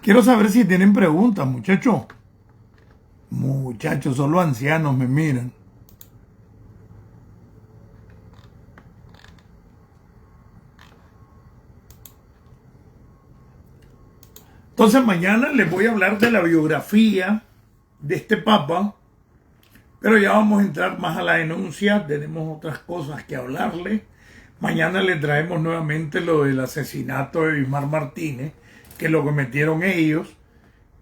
Quiero saber si tienen preguntas, muchachos. Muchachos, solo ancianos me miran. Entonces mañana les voy a hablar de la biografía de este Papa, pero ya vamos a entrar más a la denuncia, tenemos otras cosas que hablarle. Mañana le traemos nuevamente lo del asesinato de Bismar Martínez, que lo cometieron ellos,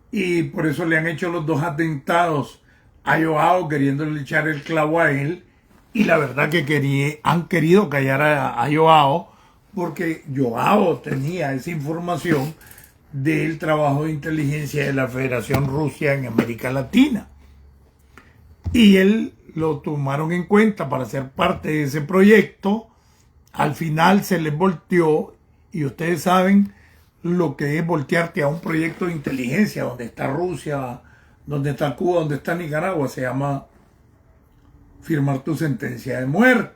y por eso le han hecho los 2 atentados a Joao, queriéndole echar el clavo a él, y la verdad que han querido callar a Joao, porque Joao tenía esa información del trabajo de inteligencia de la Federación Rusia en América Latina. Y él lo tomaron en cuenta para ser parte de ese proyecto. Al final se les volteó, y ustedes saben lo que es voltearte a un proyecto de inteligencia, donde está Rusia, donde está Cuba, donde está Nicaragua, se llama firmar tu sentencia de muerte.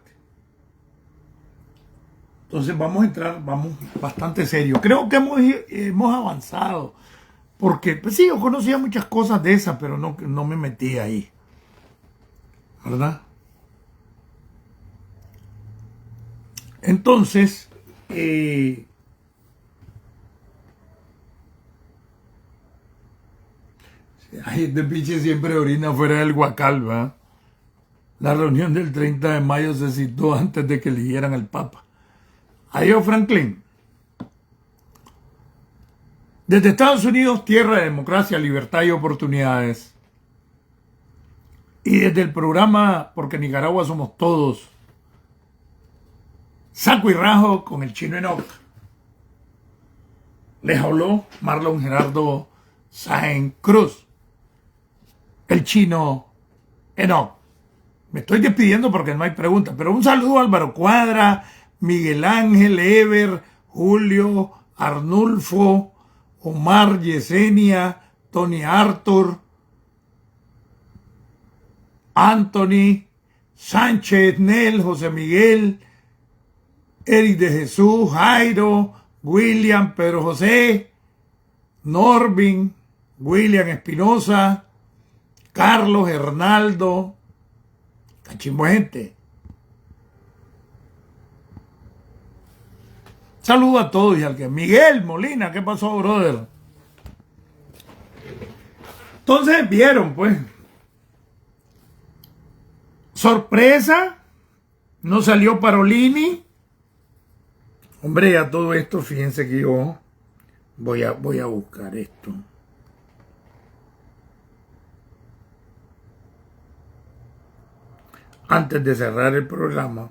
Entonces vamos a entrar, vamos bastante serio. Creo que hemos avanzado. Porque, pues sí, yo conocía muchas cosas de esas, pero no me metí ahí. ¿Verdad? Entonces, ay, este pinche siempre orina fuera del Guacal, ¿verdad? La reunión del 30 de mayo se citó antes de que eligieran al Papa. Adiós, Franklin. Desde Estados Unidos, tierra de democracia, libertad y oportunidades. Y desde el programa Porque Nicaragua Somos Todos, saco y rajo con el chino Enoch. Les habló Marlon Gerardo Sáenz Cruz, el chino Enoch. Me estoy despidiendo porque no hay preguntas, pero un saludo a Álvaro Cuadra, Miguel Ángel, Ever, Julio, Arnulfo, Omar, Yesenia, Tony Arthur, Anthony, Sánchez, Nel, José Miguel, Eric de Jesús, Jairo, William, Pedro José, Norvin, William Espinosa, Carlos, Hernaldo, cachimbo gente. Saludo a todos y al que Miguel Molina, ¿qué pasó, brother? Entonces vieron, pues, sorpresa, no salió Parolini. Hombre, a todo esto, fíjense que yo voy a buscar esto. Antes de cerrar el programa,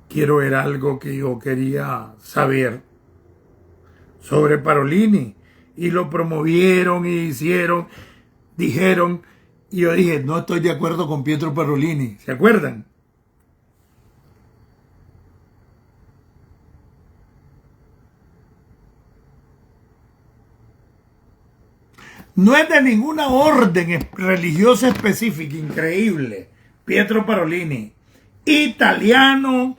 quiero ver algo que yo quería saber sobre Parolini. Y lo promovieron y hicieron, dijeron, y yo dije, no estoy de acuerdo con Pietro Parolini. ¿Se acuerdan? No es de ninguna orden religiosa específica, increíble. Pietro Parolini, italiano.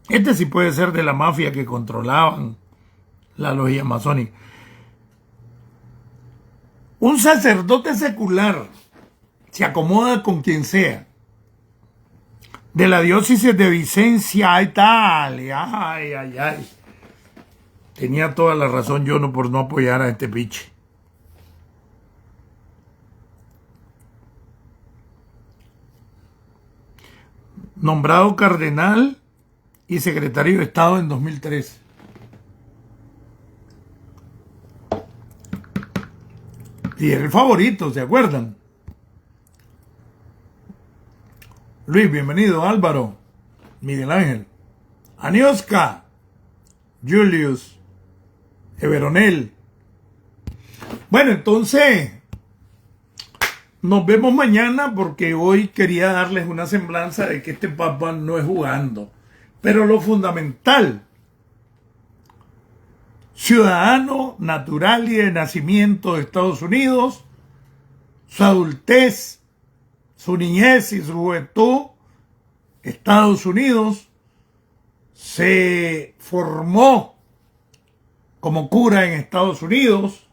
Este sí puede ser de la mafia que controlaban la logia masónica. Un sacerdote secular se acomoda con quien sea. De la diócesis de Vicencia, Italia. Ay, ay, ay. Tenía toda la razón yo por no apoyar a este piche. Nombrado cardenal y secretario de Estado en 2003. Y era el favorito, ¿se acuerdan? Luis, bienvenido. Álvaro, Miguel Ángel, Aniosca, Julius, Everonel. Bueno, entonces nos vemos mañana porque hoy quería darles una semblanza de que este Papa no es jugando. Pero lo fundamental, ciudadano natural y de nacimiento de Estados Unidos, su adultez, su niñez y su juventud, Estados Unidos, se formó como cura en Estados Unidos,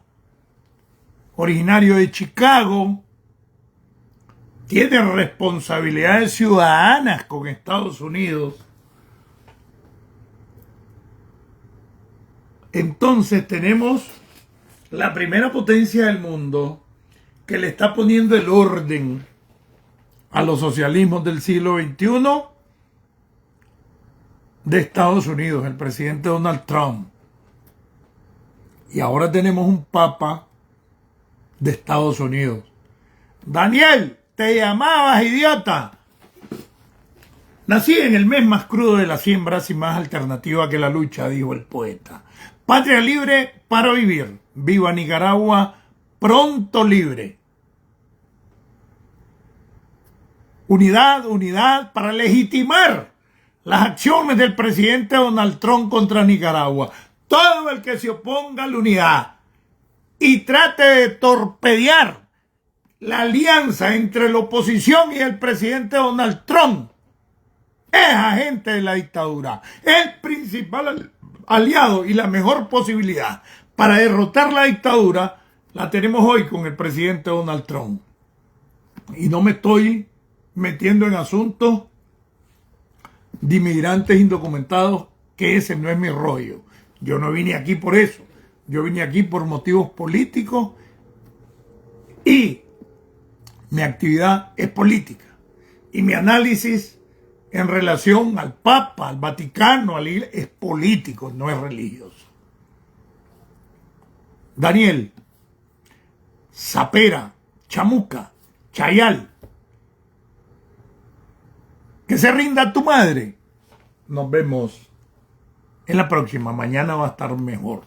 originario de Chicago, tiene responsabilidades ciudadanas con Estados Unidos. Entonces tenemos la primera potencia del mundo que le está poniendo el orden a los socialismos del siglo XXI de Estados Unidos, el presidente Donald Trump. Y ahora tenemos un papa de Estados Unidos. Daniel, te llamabas, idiota. Nací en el mes más crudo de las siembras y más alternativa que la lucha, dijo el poeta. Patria libre para vivir. Viva Nicaragua, pronto libre. Unidad, unidad para legitimar las acciones del presidente Donald Trump contra Nicaragua. Todo el que se oponga a la unidad y trate de torpedear la alianza entre la oposición y el presidente Donald Trump es agente de la dictadura. El principal aliado y la mejor posibilidad para derrotar la dictadura la tenemos hoy con el presidente Donald Trump. Y no me estoy metiendo en asuntos de inmigrantes indocumentados, que ese no es mi rollo. Yo no vine aquí por eso. Yo vine aquí por motivos políticos y mi actividad es política. Y mi análisis en relación al Papa, al Vaticano, a la Iglesia, es político, no es religioso. Daniel, Sapera, Chamuca, Chayal, que se rinda tu madre. Nos vemos en la próxima. Mañana va a estar mejor.